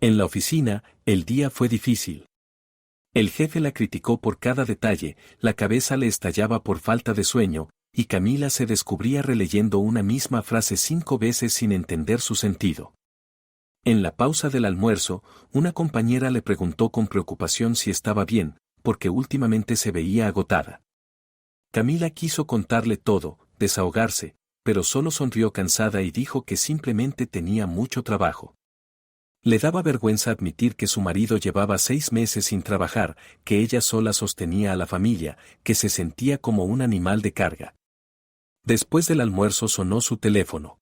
En la oficina, el día fue difícil. El jefe la criticó por cada detalle, la cabeza le estallaba por falta de sueño, y Camila se descubría releyendo una misma frase 5 veces sin entender su sentido. En la pausa del almuerzo, una compañera le preguntó con preocupación si estaba bien, porque últimamente se veía agotada. Camila quiso contarle todo, desahogarse, pero solo sonrió cansada y dijo que simplemente tenía mucho trabajo. Le daba vergüenza admitir que su marido llevaba 6 meses sin trabajar, que ella sola sostenía a la familia, que se sentía como un animal de carga. Después del almuerzo sonó su teléfono.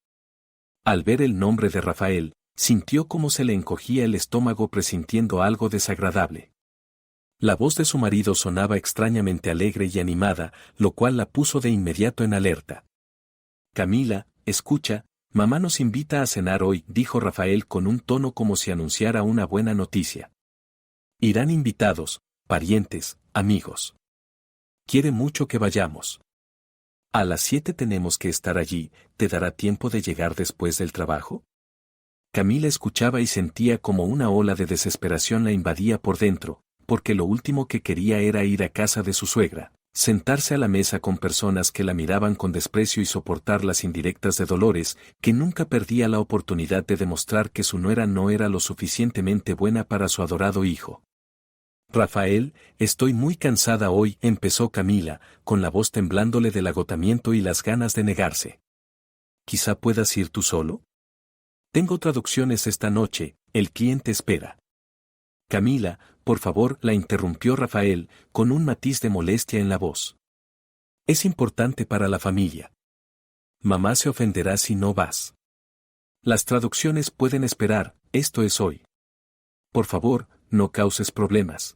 Al ver el nombre de Rafael, sintió cómo se le encogía el estómago presintiendo algo desagradable. La voz de su marido sonaba extrañamente alegre y animada, lo cual la puso de inmediato en alerta. Camila, escucha, mamá nos invita a cenar hoy, dijo Rafael con un tono como si anunciara una buena noticia. Irán invitados, parientes, amigos. Quiere mucho que vayamos. A las 7 tenemos que estar allí, ¿te dará tiempo de llegar después del trabajo? Camila escuchaba y sentía como una ola de desesperación la invadía por dentro, porque lo último que quería era ir a casa de su suegra, sentarse a la mesa con personas que la miraban con desprecio y soportar las indirectas de Dolores, que nunca perdía la oportunidad de demostrar que su nuera no era lo suficientemente buena para su adorado hijo. Rafael, estoy muy cansada hoy, empezó Camila, con la voz temblándole del agotamiento y las ganas de negarse. ¿Quizá puedas ir tú solo? Tengo traducciones esta noche, el cliente espera. Camila, por favor, la interrumpió Rafael, con un matiz de molestia en la voz. Es importante para la familia. Mamá se ofenderá si no vas. Las traducciones pueden esperar, esto es hoy. Por favor, no causes problemas.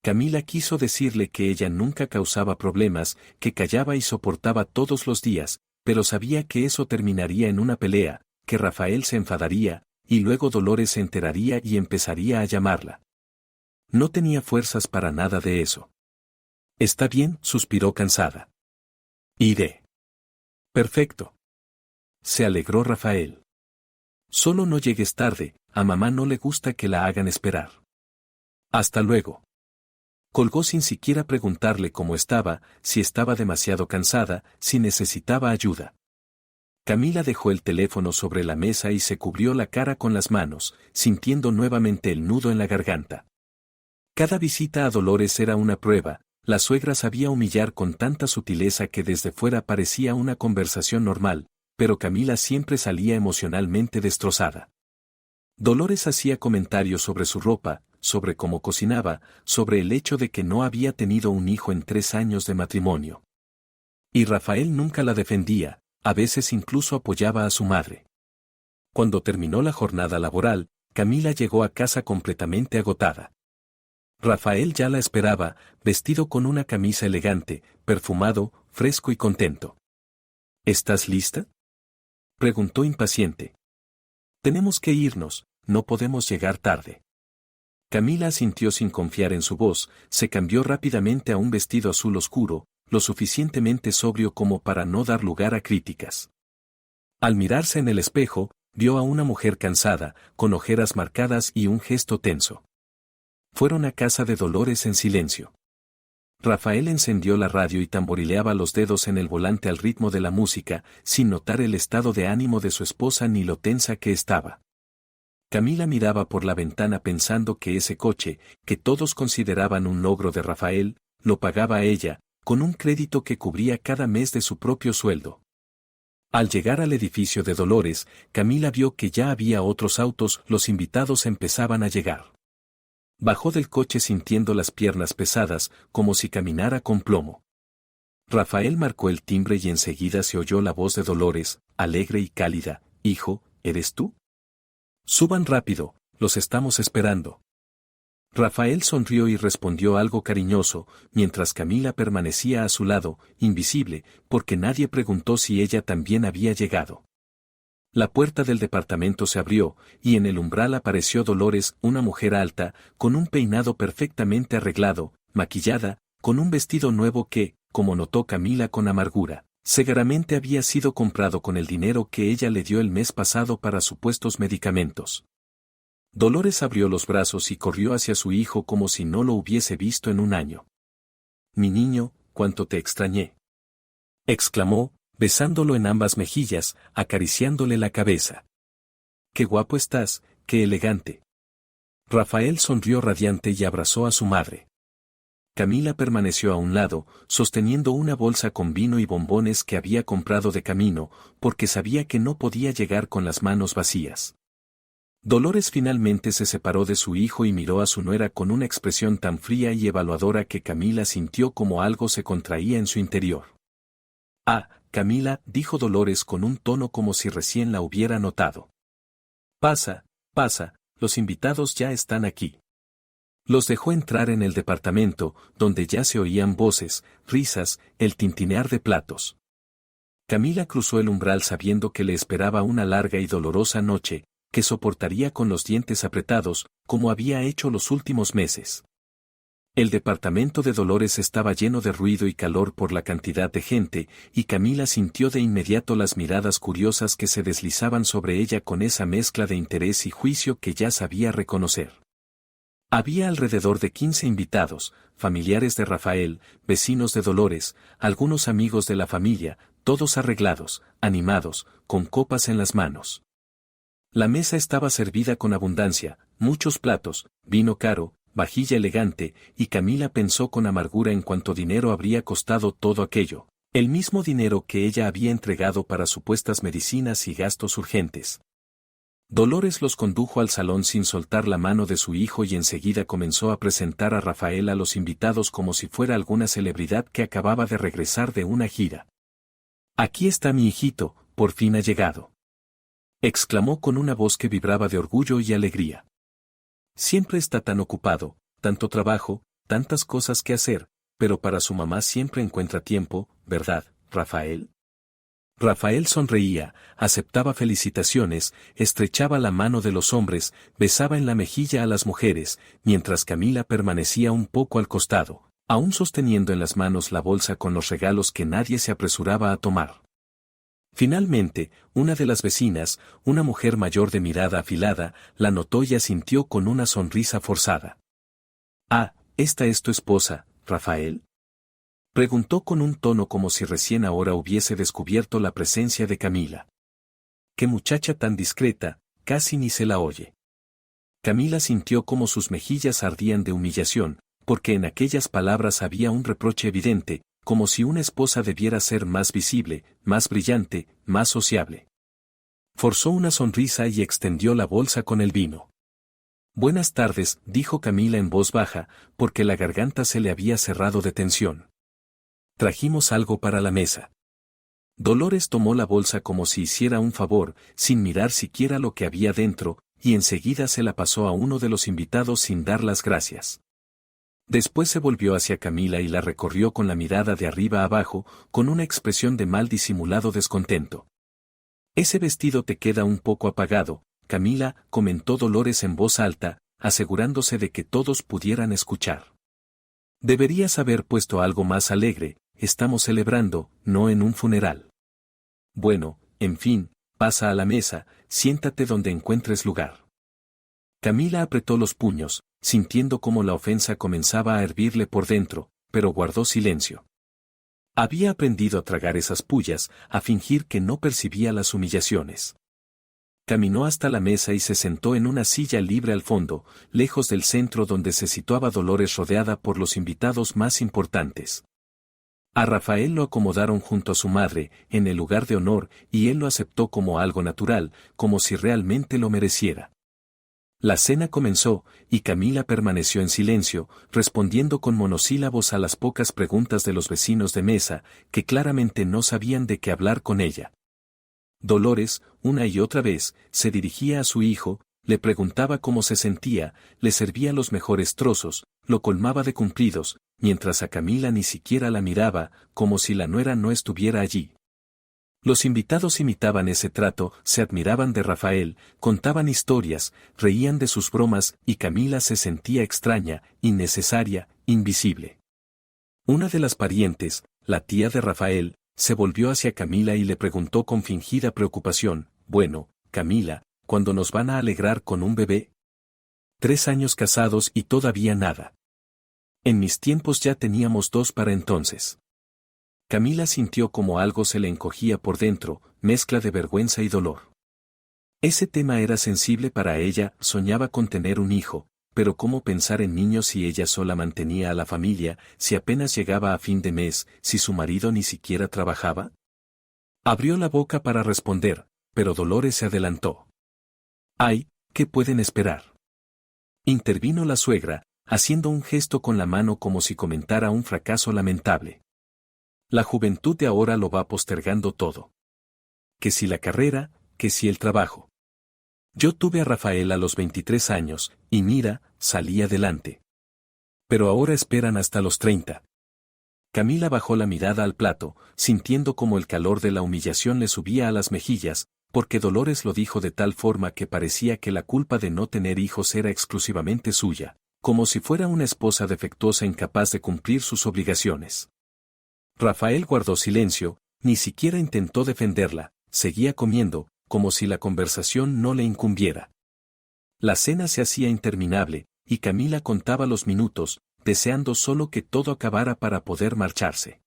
Camila quiso decirle que ella nunca causaba problemas, que callaba y soportaba todos los días, pero sabía que eso terminaría en una pelea, que Rafael se enfadaría, y luego Dolores se enteraría y empezaría a llamarla. No tenía fuerzas para nada de eso. Está bien, suspiró cansada. Iré. Perfecto. Se alegró Rafael. Solo no llegues tarde, a mamá no le gusta que la hagan esperar. Hasta luego. Colgó sin siquiera preguntarle cómo estaba, si estaba demasiado cansada, si necesitaba ayuda. Camila dejó el teléfono sobre la mesa y se cubrió la cara con las manos, sintiendo nuevamente el nudo en la garganta. Cada visita a Dolores era una prueba, la suegra sabía humillar con tanta sutileza que desde fuera parecía una conversación normal, pero Camila siempre salía emocionalmente destrozada. Dolores hacía comentarios sobre su ropa, sobre cómo cocinaba, sobre el hecho de que no había tenido un hijo en 3 años de matrimonio. Y Rafael nunca la defendía, a veces incluso apoyaba a su madre. Cuando terminó la jornada laboral, Camila llegó a casa completamente agotada. Rafael ya la esperaba, vestido con una camisa elegante, perfumado, fresco y contento. ¿Estás lista?, preguntó impaciente. Tenemos que irnos, no podemos llegar tarde. Camila asintió sin confiar en su voz, se cambió rápidamente a un vestido azul oscuro, lo suficientemente sobrio como para no dar lugar a críticas. Al mirarse en el espejo, vio a una mujer cansada, con ojeras marcadas y un gesto tenso. Fueron a casa de Dolores en silencio. Rafael encendió la radio y tamborileaba los dedos en el volante al ritmo de la música, sin notar el estado de ánimo de su esposa ni lo tensa que estaba. Camila miraba por la ventana pensando que ese coche, que todos consideraban un logro de Rafael, lo pagaba ella, con un crédito que cubría cada mes de su propio sueldo. Al llegar al edificio de Dolores, Camila vio que ya había otros autos, los invitados empezaban a llegar. Bajó del coche sintiendo las piernas pesadas, como si caminara con plomo. Rafael marcó el timbre y enseguida se oyó la voz de Dolores, alegre y cálida. «Hijo, ¿eres tú? Suban rápido, los estamos esperando». Rafael sonrió y respondió algo cariñoso, mientras Camila permanecía a su lado, invisible, porque nadie preguntó si ella también había llegado. La puerta del departamento se abrió, y en el umbral apareció Dolores, una mujer alta, con un peinado perfectamente arreglado, maquillada, con un vestido nuevo que, como notó Camila con amargura, seguramente había sido comprado con el dinero que ella le dio el mes pasado para supuestos medicamentos. Dolores abrió los brazos y corrió hacia su hijo como si no lo hubiese visto en un año. «Mi niño, cuánto te extrañé», exclamó, besándolo en ambas mejillas, acariciándole la cabeza. «Qué guapo estás, qué elegante». Rafael sonrió radiante y abrazó a su madre. Camila permaneció a un lado, sosteniendo una bolsa con vino y bombones que había comprado de camino, porque sabía que no podía llegar con las manos vacías. Dolores finalmente se separó de su hijo y miró a su nuera con una expresión tan fría y evaluadora que Camila sintió como algo se contraía en su interior. «Ah, Camila», dijo Dolores con un tono como si recién la hubiera notado. «Pasa, pasa, los invitados ya están aquí». Los dejó entrar en el departamento, donde ya se oían voces, risas, el tintinear de platos. Camila cruzó el umbral sabiendo que le esperaba una larga y dolorosa noche, que soportaría con los dientes apretados, como había hecho los últimos meses. El departamento de Dolores estaba lleno de ruido y calor por la cantidad de gente, y Camila sintió de inmediato las miradas curiosas que se deslizaban sobre ella con esa mezcla de interés y juicio que ya sabía reconocer. Había alrededor de 15 invitados, familiares de Rafael, vecinos de Dolores, algunos amigos de la familia, todos arreglados, animados, con copas en las manos. La mesa estaba servida con abundancia, muchos platos, vino caro, vajilla elegante, y Camila pensó con amargura en cuánto dinero habría costado todo aquello, el mismo dinero que ella había entregado para supuestas medicinas y gastos urgentes. Dolores los condujo al salón sin soltar la mano de su hijo y enseguida comenzó a presentar a Rafael a los invitados como si fuera alguna celebridad que acababa de regresar de una gira. «Aquí está mi hijito, por fin ha llegado», exclamó con una voz que vibraba de orgullo y alegría. «Siempre está tan ocupado, tanto trabajo, tantas cosas que hacer, pero para su mamá siempre encuentra tiempo, ¿verdad, Rafael?». Rafael sonreía, aceptaba felicitaciones, estrechaba la mano de los hombres, besaba en la mejilla a las mujeres, mientras Camila permanecía un poco al costado, aún sosteniendo en las manos la bolsa con los regalos que nadie se apresuraba a tomar. Finalmente, una de las vecinas, una mujer mayor de mirada afilada, la notó y asintió con una sonrisa forzada. «Ah, ¿esta es tu esposa, Rafael?», preguntó con un tono como si recién ahora hubiese descubierto la presencia de Camila. «Qué muchacha tan discreta, casi ni se la oye». Camila sintió como sus mejillas ardían de humillación, porque en aquellas palabras había un reproche evidente, como si una esposa debiera ser más visible, más brillante, más sociable. Forzó una sonrisa y extendió la bolsa con el vino. «Buenas tardes», dijo Camila en voz baja, porque la garganta se le había cerrado de tensión. «Trajimos algo para la mesa». Dolores tomó la bolsa como si hiciera un favor, sin mirar siquiera lo que había dentro, y enseguida se la pasó a uno de los invitados sin dar las gracias. Después se volvió hacia Camila y la recorrió con la mirada de arriba a abajo, con una expresión de mal disimulado descontento. «Ese vestido te queda un poco apagado, Camila», comentó Dolores en voz alta, asegurándose de que todos pudieran escuchar. «Deberías haber puesto algo más alegre, estamos celebrando, no en un funeral». «Bueno, en fin, pasa a la mesa, siéntate donde encuentres lugar». Camila apretó los puños, sintiendo cómo la ofensa comenzaba a hervirle por dentro, pero guardó silencio. Había aprendido a tragar esas pullas, a fingir que no percibía las humillaciones. Caminó hasta la mesa y se sentó en una silla libre al fondo, lejos del centro donde se situaba Dolores rodeada por los invitados más importantes. A Rafael lo acomodaron junto a su madre, en el lugar de honor, y él lo aceptó como algo natural, como si realmente lo mereciera. La cena comenzó, y Camila permaneció en silencio, respondiendo con monosílabos a las pocas preguntas de los vecinos de mesa, que claramente no sabían de qué hablar con ella. Dolores, una y otra vez, se dirigía a su hijo, le preguntaba cómo se sentía, le servía los mejores trozos, lo colmaba de cumplidos, mientras a Camila ni siquiera la miraba, como si la nuera no estuviera allí. Los invitados imitaban ese trato, se admiraban de Rafael, contaban historias, reían de sus bromas y Camila se sentía extraña, innecesaria, invisible. Una de las parientes, la tía de Rafael, se volvió hacia Camila y le preguntó con fingida preocupación: «Bueno, Camila, ¿cuándo nos van a alegrar con un bebé?». 3 años casados y todavía nada. En mis tiempos ya teníamos 2 para entonces. Camila sintió como algo se le encogía por dentro, mezcla de vergüenza y dolor. Ese tema era sensible para ella, soñaba con tener un hijo, pero ¿cómo pensar en niños si ella sola mantenía a la familia, si apenas llegaba a fin de mes, si su marido ni siquiera trabajaba? Abrió la boca para responder, pero Dolores se adelantó. ¡Ay! ¿Qué pueden esperar? Intervino la suegra, haciendo un gesto con la mano como si comentara un fracaso lamentable. La juventud de ahora lo va postergando todo. Que si la carrera, que si el trabajo. Yo tuve a Rafael a los 23 años, y mira, salí adelante. Pero ahora esperan hasta los 30. Camila bajó la mirada al plato, sintiendo como el calor de la humillación le subía a las mejillas, porque Dolores lo dijo de tal forma que parecía que la culpa de no tener hijos era exclusivamente suya, como si fuera una esposa defectuosa incapaz de cumplir sus obligaciones. Rafael guardó silencio, ni siquiera intentó defenderla, seguía comiendo, como si la conversación no le incumbiera. La cena se hacía interminable, y Camila contaba los minutos, deseando solo que todo acabara para poder marcharse.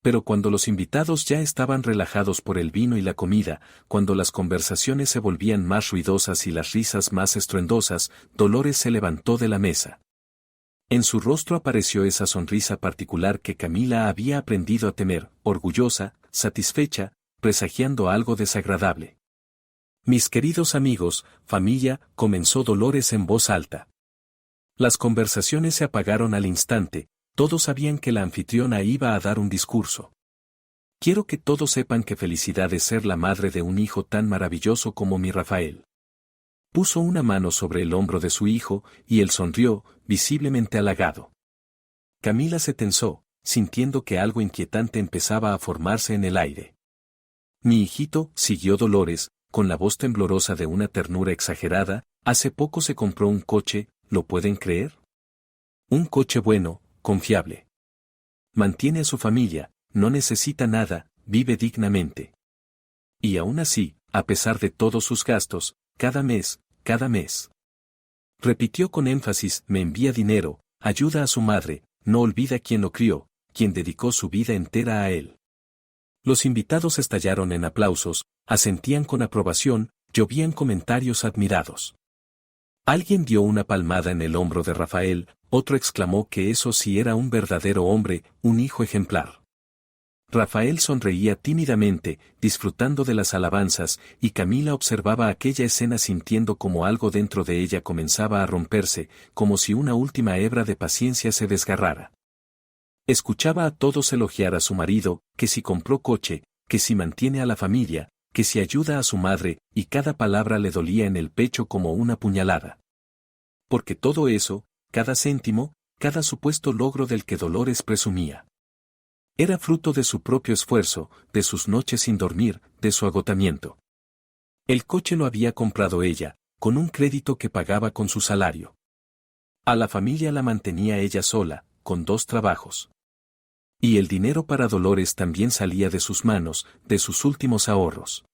Pero cuando los invitados ya estaban relajados por el vino y la comida, cuando las conversaciones se volvían más ruidosas y las risas más estruendosas, Dolores se levantó de la mesa. En su rostro apareció esa sonrisa particular que Camila había aprendido a temer, orgullosa, satisfecha, presagiando algo desagradable. Mis queridos amigos, familia, comenzó Dolores en voz alta. Las conversaciones se apagaron al instante, todos sabían que la anfitriona iba a dar un discurso. Quiero que todos sepan qué felicidad es ser la madre de un hijo tan maravilloso como mi Rafael. Puso una mano sobre el hombro de su hijo, y él sonrió, visiblemente halagado. Camila se tensó, sintiendo que algo inquietante empezaba a formarse en el aire. Mi hijito, siguió Dolores, con la voz temblorosa de una ternura exagerada, hace poco se compró un coche, ¿lo pueden creer? Un coche bueno, confiable. Mantiene a su familia, no necesita nada, vive dignamente. Y aún así, a pesar de todos sus gastos, cada mes. Repitió con énfasis, me envía dinero, ayuda a su madre, no olvida quien lo crió, quien dedicó su vida entera a él. Los invitados estallaron en aplausos, asentían con aprobación, llovían comentarios admirados. Alguien dio una palmada en el hombro de Rafael, otro exclamó que eso sí era un verdadero hombre, un hijo ejemplar. Rafael sonreía tímidamente, disfrutando de las alabanzas, y Camila observaba aquella escena sintiendo como algo dentro de ella comenzaba a romperse, como si una última hebra de paciencia se desgarrara. Escuchaba a todos elogiar a su marido, que si compró coche, que si mantiene a la familia, que si ayuda a su madre, y cada palabra le dolía en el pecho como una puñalada. Porque todo eso, cada céntimo, cada supuesto logro del que Dolores presumía, era fruto de su propio esfuerzo, de sus noches sin dormir, de su agotamiento. El coche lo había comprado ella, con un crédito que pagaba con su salario. A la familia la mantenía ella sola, con 2 trabajos. Y el dinero para Dolores también salía de sus manos, de sus últimos ahorros.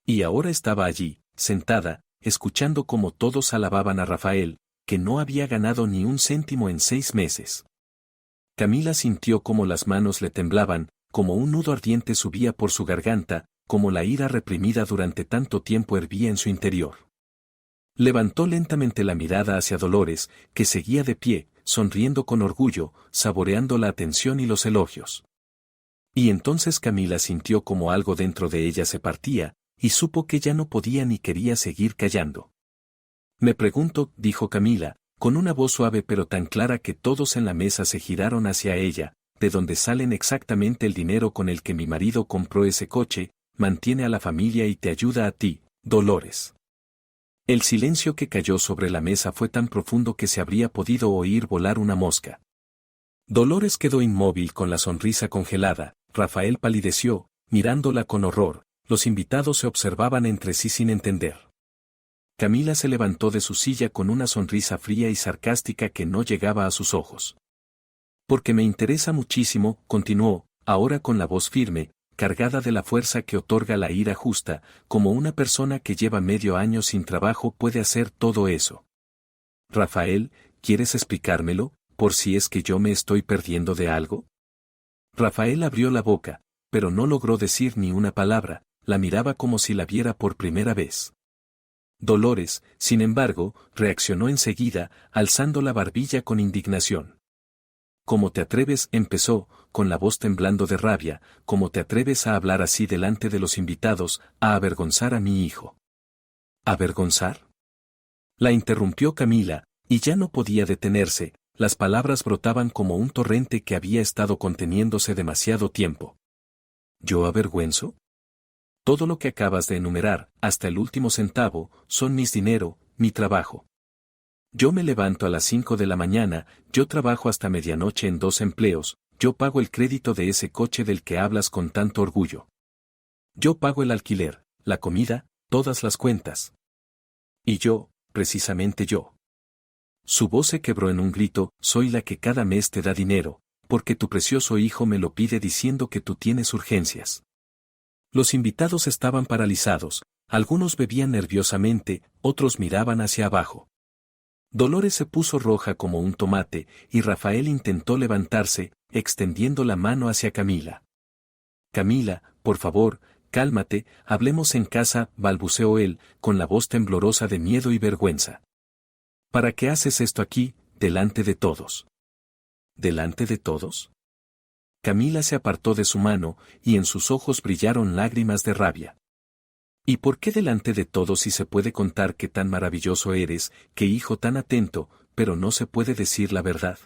Y ahora estaba allí, sentada, escuchando cómo todos alababan a Rafael, que no había ganado ni un céntimo en 6 meses. Camila sintió como las manos le temblaban, como un nudo ardiente subía por su garganta, como la ira reprimida durante tanto tiempo hervía en su interior. Levantó lentamente la mirada hacia Dolores, que seguía de pie, sonriendo con orgullo, saboreando la atención y los elogios. Y entonces Camila sintió como algo dentro de ella se partía, y supo que ya no podía ni quería seguir callando. Me pregunto, dijo Camila, con una voz suave pero tan clara que todos en la mesa se giraron hacia ella, ¿de dónde salen exactamente el dinero con el que mi marido compró ese coche, mantiene a la familia y te ayuda a ti, Dolores? El silencio que cayó sobre la mesa fue tan profundo que se habría podido oír volar una mosca. Dolores quedó inmóvil con la sonrisa congelada, Rafael palideció, mirándola con horror, los invitados se observaban entre sí sin entender. Camila se levantó de su silla con una sonrisa fría y sarcástica que no llegaba a sus ojos. Porque me interesa muchísimo, continuó, ahora con la voz firme, cargada de la fuerza que otorga la ira justa, como una persona que lleva medio año sin trabajo puede hacer todo eso. Rafael, ¿quieres explicármelo, por si es que yo me estoy perdiendo de algo? Rafael abrió la boca, pero no logró decir ni una palabra, la miraba como si la viera por primera vez. Dolores, sin embargo, reaccionó enseguida, alzando la barbilla con indignación. ¿Cómo te atreves? Empezó, con la voz temblando de rabia, ¿cómo te atreves a hablar así delante de los invitados, a avergonzar a mi hijo? ¿Avergonzar? La interrumpió Camila, y ya no podía detenerse, las palabras brotaban como un torrente que había estado conteniéndose demasiado tiempo. ¿Yo avergüenzo? Todo lo que acabas de enumerar, hasta el último centavo, son mis dinero, mi trabajo. Yo me levanto a las 5 de la mañana, yo trabajo hasta medianoche en 2 empleos, yo pago el crédito de ese coche del que hablas con tanto orgullo. Yo pago el alquiler, la comida, todas las cuentas. Y yo, precisamente yo. Su voz se quebró en un grito, soy la que cada mes te da dinero, porque tu precioso hijo me lo pide diciendo que tú tienes urgencias. Los invitados estaban paralizados, algunos bebían nerviosamente, otros miraban hacia abajo. Dolores se puso roja como un tomate, y Rafael intentó levantarse, extendiendo la mano hacia Camila. Camila, por favor, cálmate, hablemos en casa, balbuceó él, con la voz temblorosa de miedo y vergüenza. ¿Para qué haces esto aquí, delante de todos? ¿Delante de todos? Camila se apartó de su mano, y en sus ojos brillaron lágrimas de rabia. ¿Y por qué delante de todos si se puede contar qué tan maravilloso eres, qué hijo tan atento, pero no se puede decir la verdad?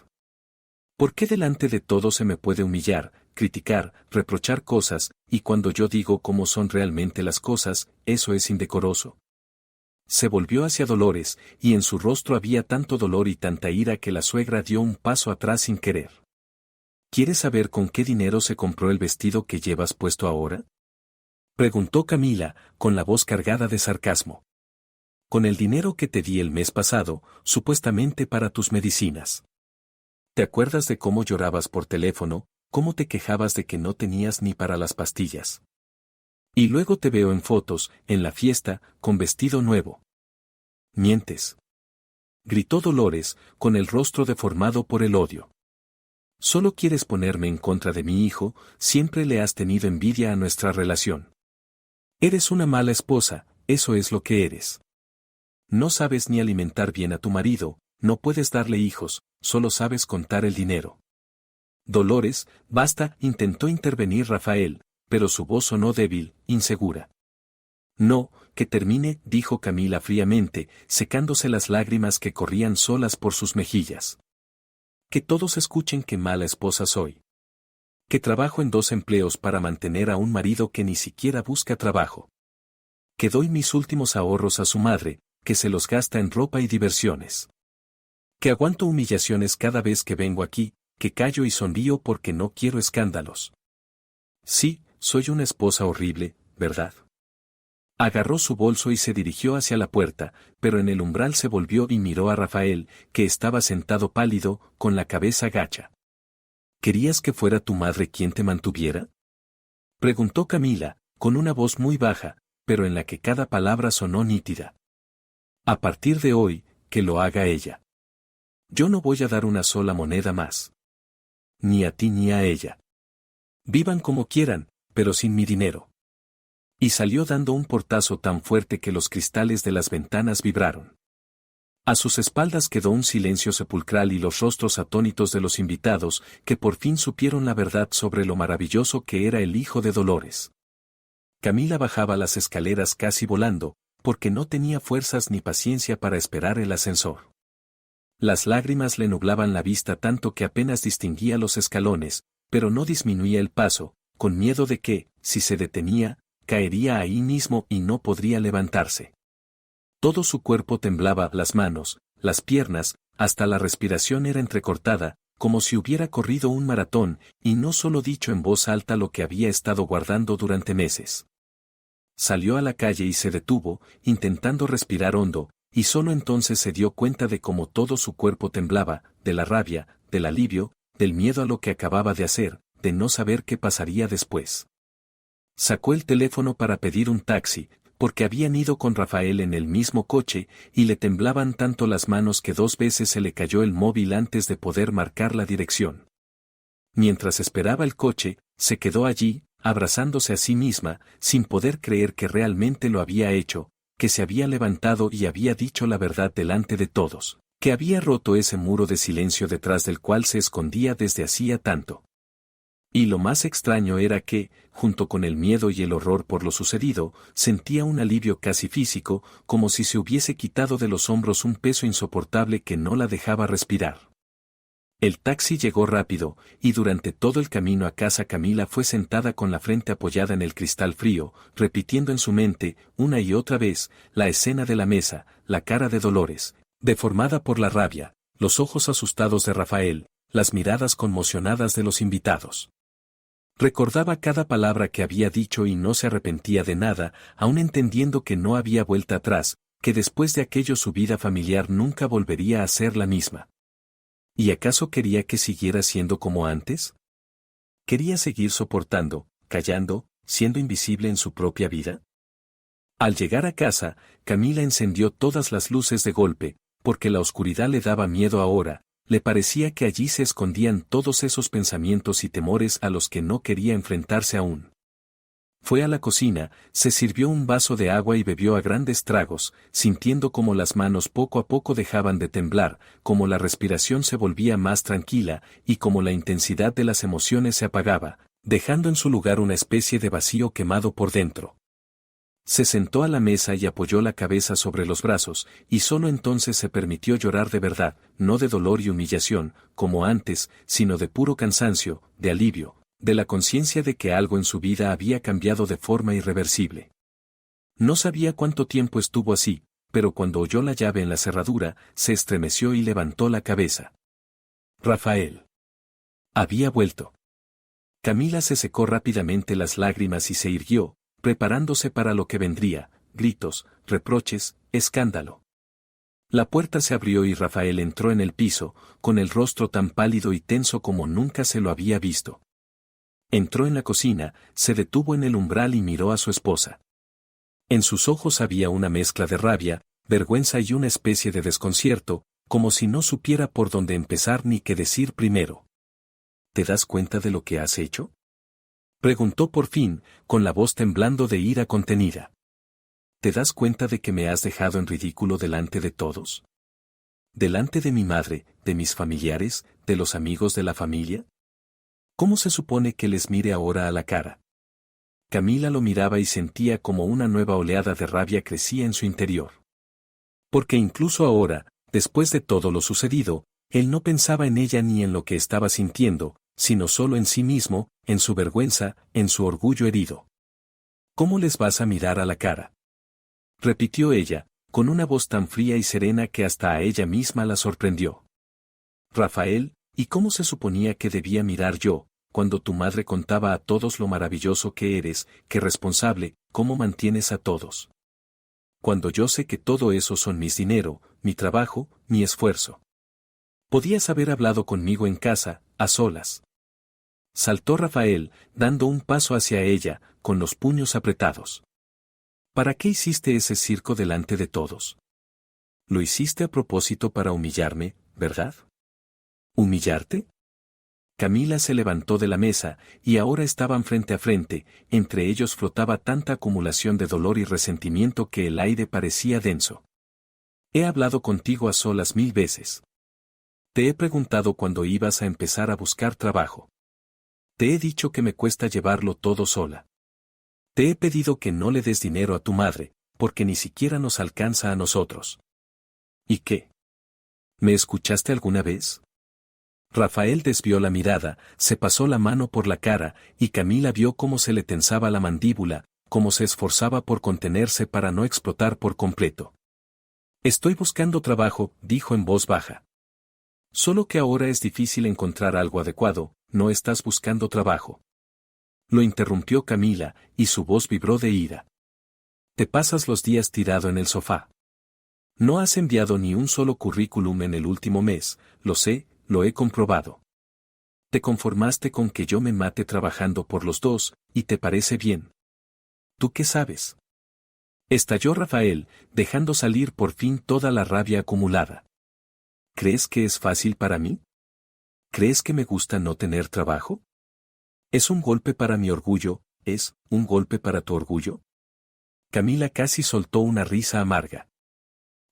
¿Por qué delante de todos se me puede humillar, criticar, reprochar cosas, y cuando yo digo cómo son realmente las cosas, eso es indecoroso? Se volvió hacia Dolores, y en su rostro había tanto dolor y tanta ira que la suegra dio un paso atrás sin querer. ¿Quieres saber con qué dinero se compró el vestido que llevas puesto ahora? Preguntó Camila, con la voz cargada de sarcasmo. Con el dinero que te di el mes pasado, supuestamente para tus medicinas. ¿Te acuerdas de cómo llorabas por teléfono, cómo te quejabas de que no tenías ni para las pastillas? Y luego te veo en fotos, en la fiesta, con vestido nuevo. Mientes. Gritó Dolores, con el rostro deformado por el odio. Solo quieres ponerme en contra de mi hijo, siempre le has tenido envidia a nuestra relación. Eres una mala esposa, eso es lo que eres. No sabes ni alimentar bien a tu marido, no puedes darle hijos, solo sabes contar el dinero. Dolores, basta, intentó intervenir Rafael, pero su voz sonó débil, insegura. No, que termine, dijo Camila fríamente, secándose las lágrimas que corrían solas por sus mejillas. Que todos escuchen qué mala esposa soy. Que trabajo en 2 empleos para mantener a un marido que ni siquiera busca trabajo. Que doy mis últimos ahorros a su madre, que se los gasta en ropa y diversiones. Que aguanto humillaciones cada vez que vengo aquí, que callo y sonrío porque no quiero escándalos. Sí, soy una esposa horrible, ¿verdad? Agarró su bolso y se dirigió hacia la puerta, pero en el umbral se volvió y miró a Rafael, que estaba sentado pálido, con la cabeza gacha. ¿Querías que fuera tu madre quien te mantuviera? Preguntó Camila, con una voz muy baja, pero en la que cada palabra sonó nítida. A partir de hoy, que lo haga ella. Yo no voy a dar una sola moneda más. Ni a ti ni a ella. Vivan como quieran, pero sin mi dinero. Y salió dando un portazo tan fuerte que los cristales de las ventanas vibraron. A sus espaldas quedó un silencio sepulcral y los rostros atónitos de los invitados, que por fin supieron la verdad sobre lo maravilloso que era el hijo de Dolores. Camila bajaba las escaleras casi volando, porque no tenía fuerzas ni paciencia para esperar el ascensor. Las lágrimas le nublaban la vista tanto que apenas distinguía los escalones, pero no disminuía el paso, con miedo de que, si se detenía, caería ahí mismo y no podría levantarse. Todo su cuerpo temblaba, las manos, las piernas, hasta la respiración era entrecortada, como si hubiera corrido un maratón, y no solo dicho en voz alta lo que había estado guardando durante meses. Salió a la calle y se detuvo, intentando respirar hondo, y solo entonces se dio cuenta de cómo todo su cuerpo temblaba, de la rabia, del alivio, del miedo a lo que acababa de hacer, de no saber qué pasaría después. Sacó el teléfono para pedir un taxi, porque habían ido con Rafael en el mismo coche y le temblaban tanto las manos que 2 veces se le cayó el móvil antes de poder marcar la dirección. Mientras esperaba el coche, se quedó allí, abrazándose a sí misma, sin poder creer que realmente lo había hecho, que se había levantado y había dicho la verdad delante de todos, que había roto ese muro de silencio detrás del cual se escondía desde hacía tanto. Y lo más extraño era que, junto con el miedo y el horror por lo sucedido, sentía un alivio casi físico, como si se hubiese quitado de los hombros un peso insoportable que no la dejaba respirar. El taxi llegó rápido, y durante todo el camino a casa Camila fue sentada con la frente apoyada en el cristal frío, repitiendo en su mente, una y otra vez, la escena de la mesa, la cara de Dolores, deformada por la rabia, los ojos asustados de Rafael, las miradas conmocionadas de los invitados. Recordaba cada palabra que había dicho y no se arrepentía de nada, aun entendiendo que no había vuelta atrás, que después de aquello su vida familiar nunca volvería a ser la misma. ¿Y acaso quería que siguiera siendo como antes? ¿Quería seguir soportando, callando, siendo invisible en su propia vida? Al llegar a casa, Camila encendió todas las luces de golpe, porque la oscuridad le daba miedo ahora, le parecía que allí se escondían todos esos pensamientos y temores a los que no quería enfrentarse aún. Fue a la cocina, se sirvió un vaso de agua y bebió a grandes tragos, sintiendo como las manos poco a poco dejaban de temblar, como la respiración se volvía más tranquila y como la intensidad de las emociones se apagaba, dejando en su lugar una especie de vacío quemado por dentro. Se sentó a la mesa y apoyó la cabeza sobre los brazos, y solo entonces se permitió llorar de verdad, no de dolor y humillación, como antes, sino de puro cansancio, de alivio, de la conciencia de que algo en su vida había cambiado de forma irreversible. No sabía cuánto tiempo estuvo así, pero cuando oyó la llave en la cerradura, se estremeció y levantó la cabeza. Rafael había vuelto. Camila se secó rápidamente las lágrimas y se irguió, preparándose para lo que vendría, gritos, reproches, escándalo. La puerta se abrió y Rafael entró en el piso, con el rostro tan pálido y tenso como nunca se lo había visto. Entró en la cocina, se detuvo en el umbral y miró a su esposa. En sus ojos había una mezcla de rabia, vergüenza y una especie de desconcierto, como si no supiera por dónde empezar ni qué decir primero. ¿Te das cuenta de lo que has hecho?, preguntó por fin, con la voz temblando de ira contenida. ¿Te das cuenta de que me has dejado en ridículo delante de todos? ¿Delante de mi madre, de mis familiares, de los amigos de la familia? ¿Cómo se supone que les mire ahora a la cara? Camila lo miraba y sentía como una nueva oleada de rabia crecía en su interior. Porque incluso ahora, después de todo lo sucedido, él no pensaba en ella ni en lo que estaba sintiendo, sino solo en sí mismo, en su vergüenza, en su orgullo herido. ¿Cómo les vas a mirar a la cara?, repitió ella, con una voz tan fría y serena que hasta a ella misma la sorprendió. Rafael, ¿y cómo se suponía que debía mirar yo, cuando tu madre contaba a todos lo maravilloso que eres, que responsable, cómo mantienes a todos? Cuando yo sé que todo eso son mis dinero, mi trabajo, mi esfuerzo. Podías haber hablado conmigo en casa, a solas. Saltó Rafael, dando un paso hacia ella, con los puños apretados. ¿Para qué hiciste ese circo delante de todos? Lo hiciste a propósito para humillarme, ¿verdad? ¿Humillarte? Camila se levantó de la mesa, y ahora estaban frente a frente, entre ellos flotaba tanta acumulación de dolor y resentimiento que el aire parecía denso. He hablado contigo a solas 1000 veces. Te he preguntado cuándo ibas a empezar a buscar trabajo. Te he dicho que me cuesta llevarlo todo sola. Te he pedido que no le des dinero a tu madre, porque ni siquiera nos alcanza a nosotros. ¿Y qué? ¿Me escuchaste alguna vez? Rafael desvió la mirada, se pasó la mano por la cara, y Camila vio cómo se le tensaba la mandíbula, cómo se esforzaba por contenerse para no explotar por completo. Estoy buscando trabajo, dijo en voz baja. Solo que ahora es difícil encontrar algo adecuado, no estás buscando trabajo. Lo interrumpió Camila, y su voz vibró de ira. Te pasas los días tirado en el sofá. No has enviado ni un solo currículum en el último mes, lo sé, lo he comprobado. Te conformaste con que yo me mate trabajando por los dos, y te parece bien. ¿Tú qué sabes? Estalló Rafael, dejando salir por fin toda la rabia acumulada. ¿Crees que es fácil para mí? ¿Crees que me gusta no tener trabajo? ¿Es un golpe para mi orgullo? ¿Es un golpe para tu orgullo? Camila casi soltó una risa amarga.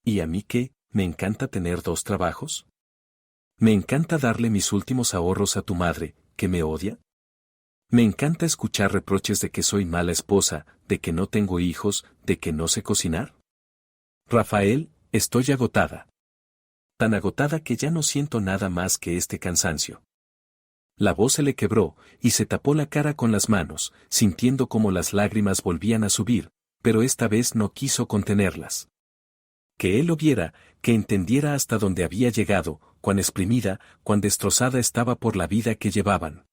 ¿Y a mí qué? ¿Me encanta tener 2 trabajos? ¿Me encanta darle mis últimos ahorros a tu madre, que me odia? ¿Me encanta escuchar reproches de que soy mala esposa, de que no tengo hijos, de que no sé cocinar? Rafael, estoy agotada. Tan agotada que ya no siento nada más que este cansancio. La voz se le quebró, y se tapó la cara con las manos, sintiendo como las lágrimas volvían a subir, pero esta vez no quiso contenerlas. Que él lo viera, que entendiera hasta dónde había llegado, cuán exprimida, cuán destrozada estaba por la vida que llevaban.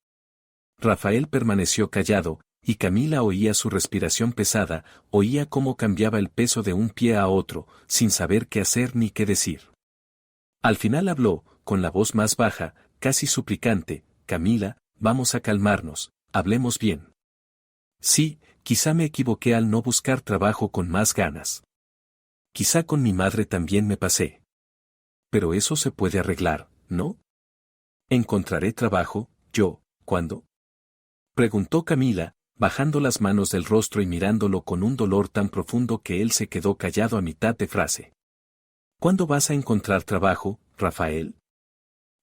Rafael permaneció callado, y Camila oía su respiración pesada, oía cómo cambiaba el peso de un pie a otro, sin saber qué hacer ni qué decir. Al final habló, con la voz más baja, casi suplicante: Camila, vamos a calmarnos, hablemos bien. Sí, quizá me equivoqué al no buscar trabajo con más ganas. Quizá con mi madre también me pasé. Pero eso se puede arreglar, ¿no? ¿Encontraré trabajo, yo, cuándo? Preguntó Camila, bajando las manos del rostro y mirándolo con un dolor tan profundo que él se quedó callado a mitad de frase. ¿Cuándo vas a encontrar trabajo, Rafael?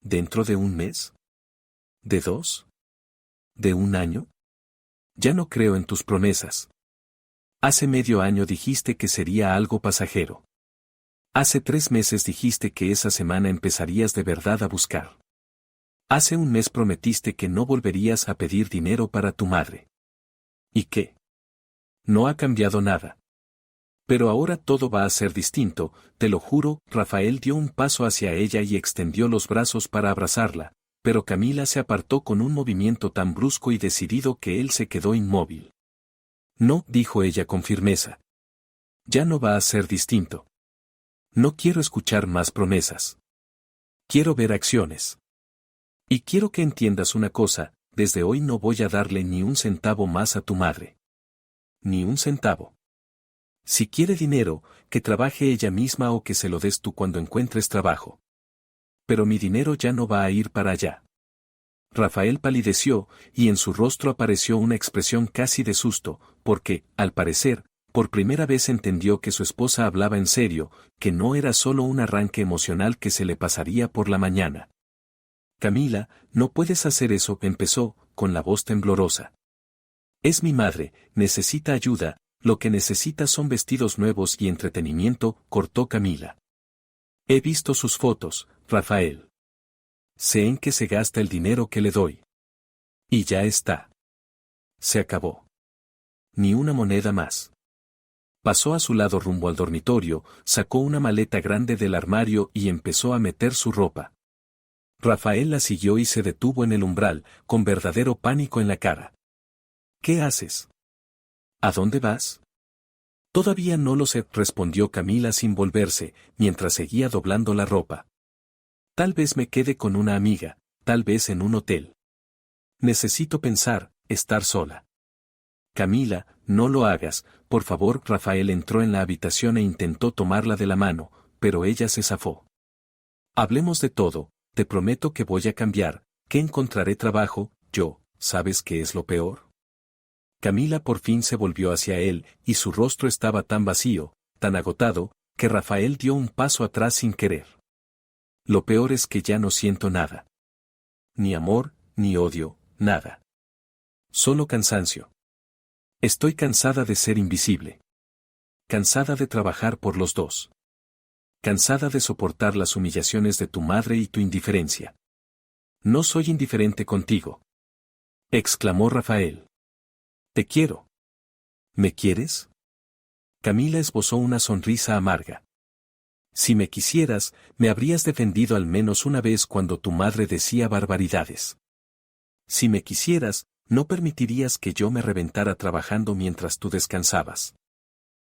¿Dentro de 1 mes? ¿De 2? ¿De 1 año? Ya no creo en tus promesas. Hace medio año dijiste que sería algo pasajero. Hace 3 meses dijiste que esa semana empezarías de verdad a buscar. Hace 1 mes prometiste que no volverías a pedir dinero para tu madre. ¿Y qué? No ha cambiado nada. Pero ahora todo va a ser distinto, te lo juro. Rafael dio un paso hacia ella y extendió los brazos para abrazarla, pero Camila se apartó con un movimiento tan brusco y decidido que él se quedó inmóvil. No, dijo ella con firmeza. Ya no va a ser distinto. No quiero escuchar más promesas. Quiero ver acciones. Y quiero que entiendas una cosa: desde hoy no voy a darle ni 1 centavo más a tu madre. Ni 1 centavo. Si quiere dinero, que trabaje ella misma o que se lo des tú cuando encuentres trabajo. Pero mi dinero ya no va a ir para allá. Rafael palideció, y en su rostro apareció una expresión casi de susto, porque, al parecer, por primera vez entendió que su esposa hablaba en serio, que no era solo un arranque emocional que se le pasaría por la mañana. Camila, no puedes hacer eso, empezó, con la voz temblorosa. Es mi madre, necesita ayuda. Lo que necesita son vestidos nuevos y entretenimiento, cortó Camila. He visto sus fotos, Rafael. Sé en qué se gasta el dinero que le doy. Y ya está. Se acabó. Ni una moneda más. Pasó a su lado rumbo al dormitorio, sacó una maleta grande del armario y empezó a meter su ropa. Rafael la siguió y se detuvo en el umbral, con verdadero pánico en la cara. ¿Qué haces? ¿A dónde vas? Todavía no lo sé, respondió Camila sin volverse, mientras seguía doblando la ropa. Tal vez me quede con una amiga, tal vez en un hotel. Necesito pensar, estar sola. Camila, no lo hagas, por favor. Rafael entró en la habitación e intentó tomarla de la mano, pero ella se zafó. Hablemos de todo, te prometo que voy a cambiar, que encontraré trabajo. Yo, ¿sabes qué es lo peor? Camila por fin se volvió hacia él, y su rostro estaba tan vacío, tan agotado, que Rafael dio un paso atrás sin querer. Lo peor es que ya no siento nada. Ni amor, ni odio, nada. Solo cansancio. Estoy cansada de ser invisible. Cansada de trabajar por los dos. Cansada de soportar las humillaciones de tu madre y tu indiferencia. No soy indiferente contigo, exclamó Rafael. Te quiero. ¿Me quieres? Camila esbozó una sonrisa amarga. Si me quisieras, me habrías defendido al menos una vez cuando tu madre decía barbaridades. Si me quisieras, no permitirías que yo me reventara trabajando mientras tú descansabas.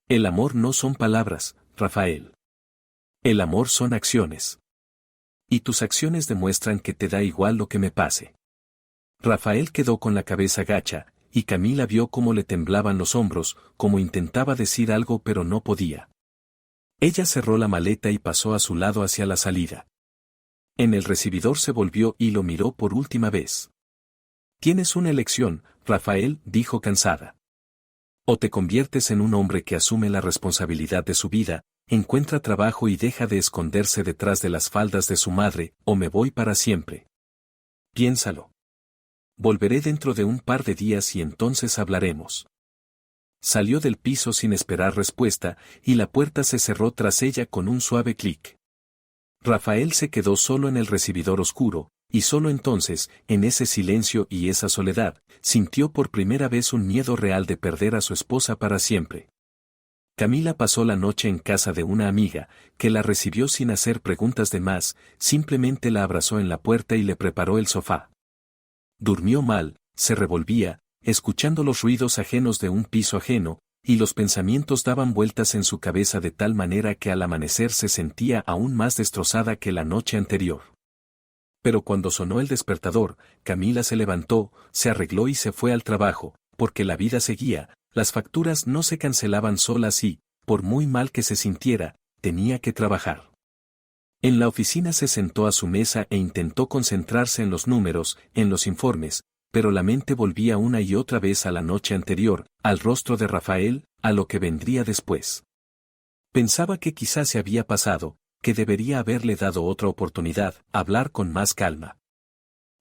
El amor no son palabras, Rafael. El amor son acciones. Y tus acciones demuestran que te da igual lo que me pase. Rafael quedó con la cabeza gacha, y Camila vio cómo le temblaban los hombros, como intentaba decir algo pero no podía. Ella cerró la maleta y pasó a su lado hacia la salida. En el recibidor se volvió y lo miró por última vez. Tienes una elección, Rafael, dijo cansada. O te conviertes en un hombre que asume la responsabilidad de su vida, encuentra trabajo y deja de esconderse detrás de las faldas de su madre, o me voy para siempre. Piénsalo. Volveré dentro de un par de días y entonces hablaremos. Salió del piso sin esperar respuesta, y la puerta se cerró tras ella con un suave clic. Rafael se quedó solo en el recibidor oscuro, y solo entonces, en ese silencio y esa soledad, sintió por primera vez un miedo real de perder a su esposa para siempre. Camila pasó la noche en casa de una amiga, que la recibió sin hacer preguntas de más, simplemente la abrazó en la puerta y le preparó el sofá. Durmió mal, se revolvía, escuchando los ruidos ajenos de un piso ajeno, y los pensamientos daban vueltas en su cabeza de tal manera que al amanecer se sentía aún más destrozada que la noche anterior. Pero cuando sonó el despertador, Camila se levantó, se arregló y se fue al trabajo, porque la vida seguía, las facturas no se cancelaban solas y, por muy mal que se sintiera, tenía que trabajar. En la oficina se sentó a su mesa e intentó concentrarse en los números, en los informes, pero la mente volvía una y otra vez a la noche anterior, al rostro de Rafael, a lo que vendría después. Pensaba que quizás se había pasado, que debería haberle dado otra oportunidad, hablar con más calma.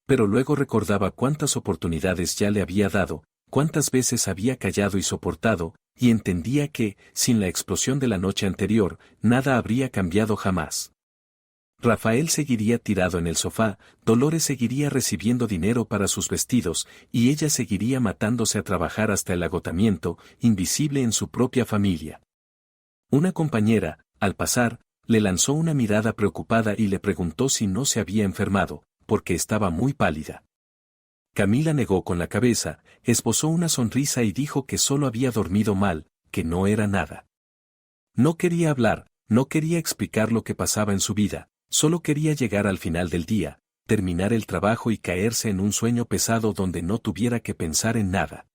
Pero luego recordaba cuántas oportunidades ya le había dado, cuántas veces había callado y soportado, y entendía que, sin la explosión de la noche anterior, nada habría cambiado jamás. Rafael seguiría tirado en el sofá, Dolores seguiría recibiendo dinero para sus vestidos, y ella seguiría matándose a trabajar hasta el agotamiento, invisible en su propia familia. Una compañera, al pasar, le lanzó una mirada preocupada y le preguntó si no se había enfermado, porque estaba muy pálida. Camila negó con la cabeza, esbozó una sonrisa y dijo que solo había dormido mal, que no era nada. No quería hablar, no quería explicar lo que pasaba en su vida, solo quería llegar al final del día, terminar el trabajo y caerse en un sueño pesado donde no tuviera que pensar en nada.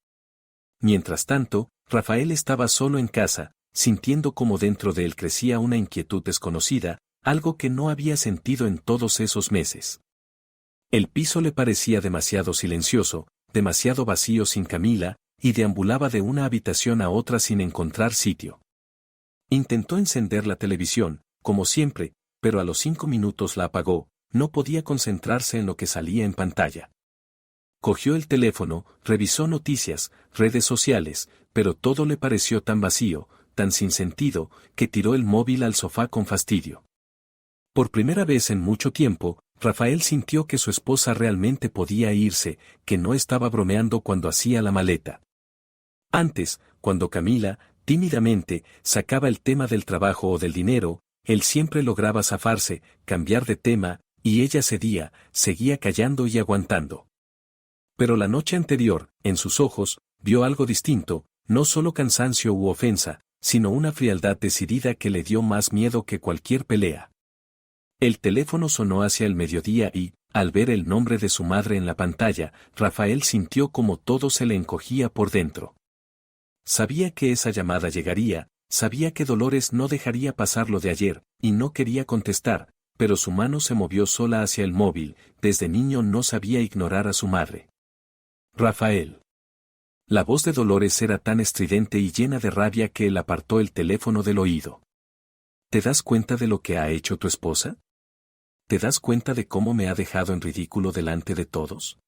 Mientras tanto, Rafael estaba solo en casa, sintiendo como dentro de él crecía una inquietud desconocida, algo que no había sentido en todos esos meses. El piso le parecía demasiado silencioso, demasiado vacío sin Camila, y deambulaba de una habitación a otra sin encontrar sitio. Intentó encender la televisión, como siempre, pero a los 5 minutos la apagó, no podía concentrarse en lo que salía en pantalla. Cogió el teléfono, revisó noticias, redes sociales, pero todo le pareció tan vacío, tan sin sentido, que tiró el móvil al sofá con fastidio. Por primera vez en mucho tiempo, Rafael sintió que su esposa realmente podía irse, que no estaba bromeando cuando hacía la maleta. Antes, cuando Camila, tímidamente, sacaba el tema del trabajo o del dinero, él siempre lograba zafarse, cambiar de tema, y ella cedía, seguía callando y aguantando. Pero la noche anterior, en sus ojos, vio algo distinto, no solo cansancio u ofensa, sino una frialdad decidida que le dio más miedo que cualquier pelea. El teléfono sonó hacia el mediodía y, al ver el nombre de su madre en la pantalla, Rafael sintió como todo se le encogía por dentro. Sabía que esa llamada llegaría, sabía que Dolores no dejaría pasar lo de ayer, y no quería contestar, pero su mano se movió sola hacia el móvil, desde niño no sabía ignorar a su madre. Rafael. La voz de Dolores era tan estridente y llena de rabia que él apartó el teléfono del oído. ¿Te das cuenta de lo que ha hecho tu esposa? ¿Te das cuenta de cómo me ha dejado en ridículo delante de todos?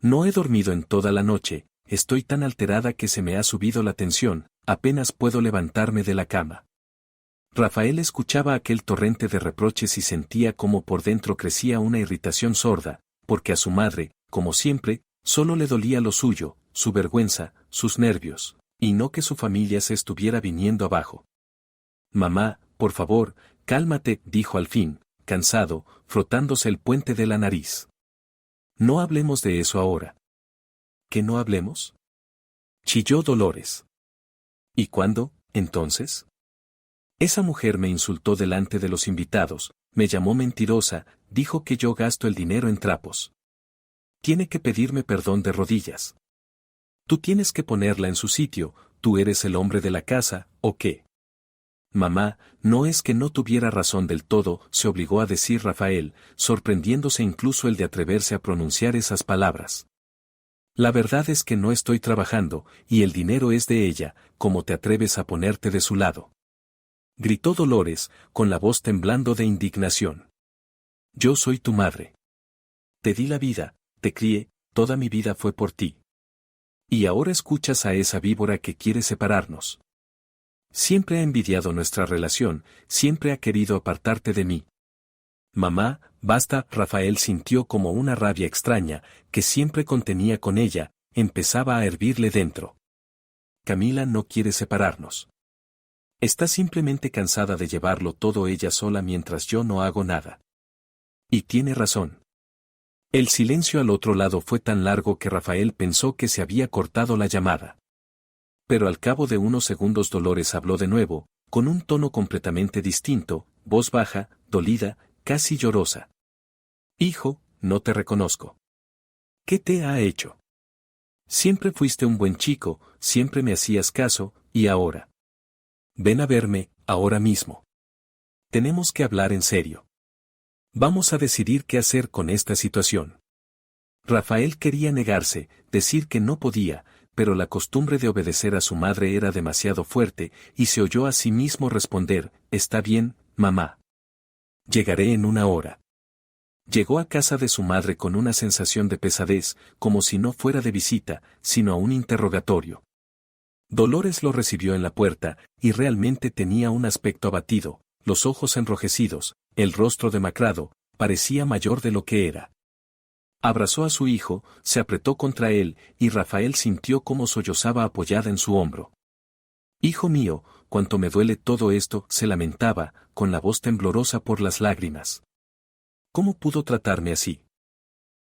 No he dormido en toda la noche, estoy tan alterada que se me ha subido la tensión, apenas puedo levantarme de la cama. Rafael escuchaba aquel torrente de reproches y sentía como por dentro crecía una irritación sorda, porque a su madre, como siempre, solo le dolía lo suyo, su vergüenza, sus nervios, y no que su familia se estuviera viniendo abajo. Mamá, por favor, cálmate, dijo al fin, cansado, frotándose el puente de la nariz. No hablemos de eso ahora. ¿Que no hablemos? Chilló Dolores. ¿Y cuándo, entonces? Esa mujer me insultó delante de los invitados, me llamó mentirosa, dijo que yo gasto el dinero en trapos. Tiene que pedirme perdón de rodillas. Tú tienes que ponerla en su sitio, tú eres el hombre de la casa, ¿o qué? Mamá, no es que no tuviera razón del todo, se obligó a decir Rafael, sorprendiéndose incluso el de atreverse a pronunciar esas palabras. La verdad es que no estoy trabajando, y el dinero es de ella, ¿cómo te atreves a ponerte de su lado? Gritó Dolores, con la voz temblando de indignación. Yo soy tu madre. Te di la vida, te crié, toda mi vida fue por ti. Y ahora escuchas a esa víbora que quiere separarnos. Siempre ha envidiado nuestra relación, siempre ha querido apartarte de mí. Mamá, basta. Rafael sintió como una rabia extraña, que siempre contenía con ella, empezaba a hervirle dentro. Camila no quiere separarnos. Está simplemente cansada de llevarlo todo ella sola mientras yo no hago nada. Y tiene razón. El silencio al otro lado fue tan largo que Rafael pensó que se había cortado la llamada. Pero al cabo de unos segundos Dolores habló de nuevo, con un tono completamente distinto, voz baja, dolida, casi llorosa. Hijo, no te reconozco. ¿Qué te ha hecho? Siempre fuiste un buen chico, siempre me hacías caso, y ahora. Ven a verme, ahora mismo. Tenemos que hablar en serio. Vamos a decidir qué hacer con esta situación. Rafael quería negarse, decir que no podía, pero la costumbre de obedecer a su madre era demasiado fuerte, y se oyó a sí mismo responder, está bien, mamá. Llegaré en una hora. Llegó a casa de su madre con una sensación de pesadez, como si no fuera de visita, sino a un interrogatorio. Dolores lo recibió en la puerta, y realmente tenía un aspecto abatido, los ojos enrojecidos, el rostro demacrado, parecía mayor de lo que era. Abrazó a su hijo, se apretó contra él, y Rafael sintió cómo sollozaba apoyada en su hombro. Hijo mío, cuánto me duele todo esto, se lamentaba, con la voz temblorosa por las lágrimas. ¿Cómo pudo tratarme así?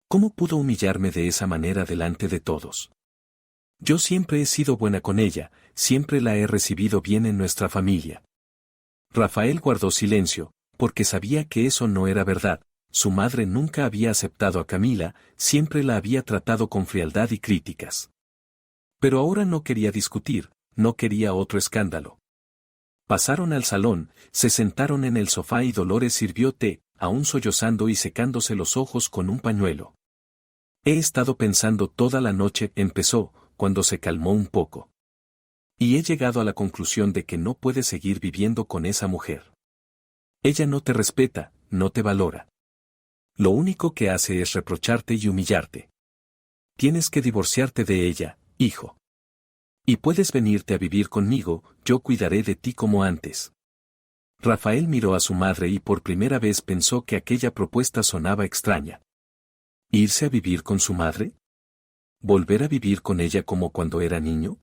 ¿Cómo pudo humillarme de esa manera delante de todos? Yo siempre he sido buena con ella, siempre la he recibido bien en nuestra familia. Rafael guardó silencio, porque sabía que eso no era verdad. Su madre nunca había aceptado a Camila, siempre la había tratado con frialdad y críticas. Pero ahora no quería discutir, no quería otro escándalo. Pasaron al salón, se sentaron en el sofá y Dolores sirvió té, aún sollozando y secándose los ojos con un pañuelo. He estado pensando toda la noche, empezó, cuando se calmó un poco. Y he llegado a la conclusión de que no puedes seguir viviendo con esa mujer. Ella no te respeta, no te valora. Lo único que hace es reprocharte y humillarte. Tienes que divorciarte de ella, hijo. Y puedes venirte a vivir conmigo, yo cuidaré de ti como antes. Rafael miró a su madre y por primera vez pensó que aquella propuesta sonaba extraña. ¿Irse a vivir con su madre? ¿Volver a vivir con ella como cuando era niño?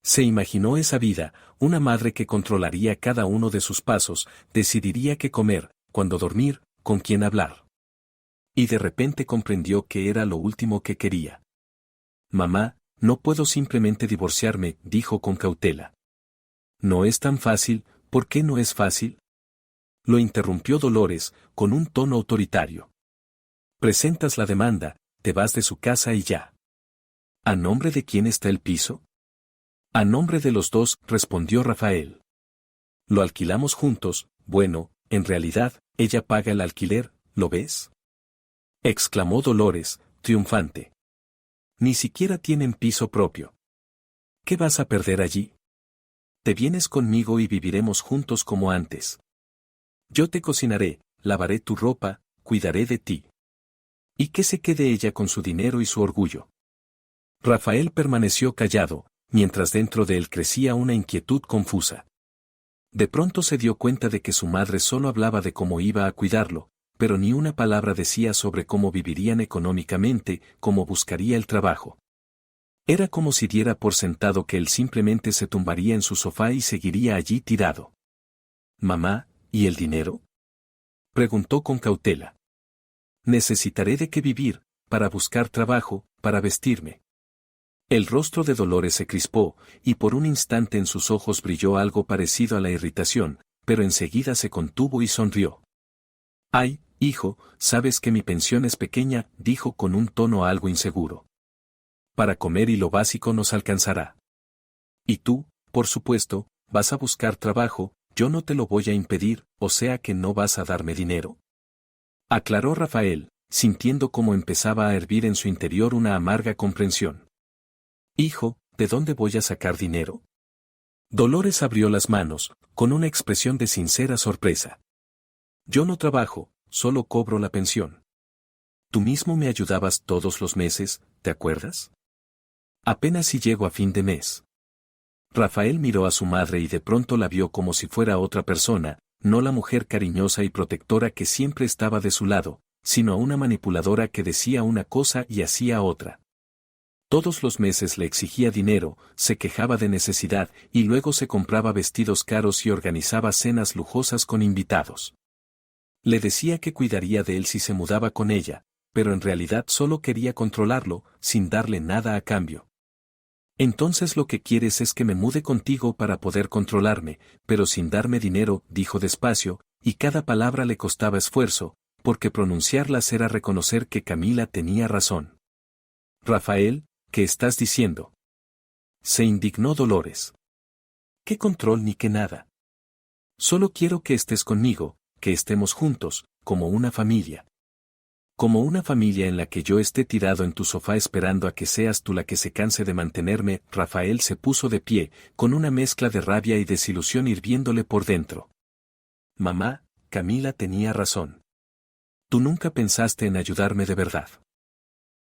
Se imaginó esa vida, una madre que controlaría cada uno de sus pasos, decidiría qué comer, cuándo dormir, con quién hablar. Y de repente comprendió que era lo último que quería. Mamá, no puedo simplemente divorciarme, dijo con cautela. No es tan fácil, ¿por qué no es fácil? Lo interrumpió Dolores, con un tono autoritario. Presentas la demanda, te vas de su casa y ya. ¿A nombre de quién está el piso? A nombre de los dos, respondió Rafael. Lo alquilamos juntos, bueno, en realidad, ella paga el alquiler, ¿lo ves? Exclamó Dolores, triunfante. Ni siquiera tienen piso propio. ¿Qué vas a perder allí? Te vienes conmigo y viviremos juntos como antes. Yo te cocinaré, lavaré tu ropa, cuidaré de ti. Y que se quede ella con su dinero y su orgullo. Rafael permaneció callado, mientras dentro de él crecía una inquietud confusa. De pronto se dio cuenta de que su madre solo hablaba de cómo iba a cuidarlo, pero ni una palabra decía sobre cómo vivirían económicamente, cómo buscaría el trabajo. Era como si diera por sentado que él simplemente se tumbaría en su sofá y seguiría allí tirado. «Mamá, ¿y el dinero?», preguntó con cautela. «Necesitaré de qué vivir, para buscar trabajo, para vestirme». El rostro de Dolores se crispó, y por un instante en sus ojos brilló algo parecido a la irritación, pero enseguida se contuvo y sonrió. «Ay, hijo, sabes que mi pensión es pequeña», dijo con un tono algo inseguro. para comer y lo básico nos alcanzará. Y tú, por supuesto, vas a buscar trabajo, yo no te lo voy a impedir, o sea que no vas a darme dinero. Aclaró Rafael, sintiendo cómo empezaba a hervir en su interior una amarga comprensión. Hijo, ¿de dónde voy a sacar dinero? Dolores abrió las manos, con una expresión de sincera sorpresa. Yo no trabajo, solo cobro la pensión. Tú mismo me ayudabas todos los meses, ¿te acuerdas? Apenas si llego a fin de mes. Rafael miró a su madre y de pronto la vio como si fuera otra persona, no la mujer cariñosa y protectora que siempre estaba de su lado, sino a una manipuladora que decía una cosa y hacía otra. Todos los meses le exigía dinero, se quejaba de necesidad y luego se compraba vestidos caros y organizaba cenas lujosas con invitados. Le decía que cuidaría de él si se mudaba con ella, pero en realidad solo quería controlarlo, sin darle nada a cambio. Entonces lo que quieres es que me mude contigo para poder controlarme, pero sin darme dinero, dijo despacio, y cada palabra le costaba esfuerzo, porque pronunciarlas era reconocer que Camila tenía razón. Rafael, ¿qué estás diciendo? Se indignó Dolores. ¿Qué control ni qué nada? Solo quiero que estés conmigo, que estemos juntos, como una familia. Como una familia en la que yo esté tirado en tu sofá esperando a que seas tú la que se canse de mantenerme. Rafael se puso de pie, con una mezcla de rabia y desilusión hirviéndole por dentro. Mamá, Camila tenía razón. Tú nunca pensaste en ayudarme de verdad.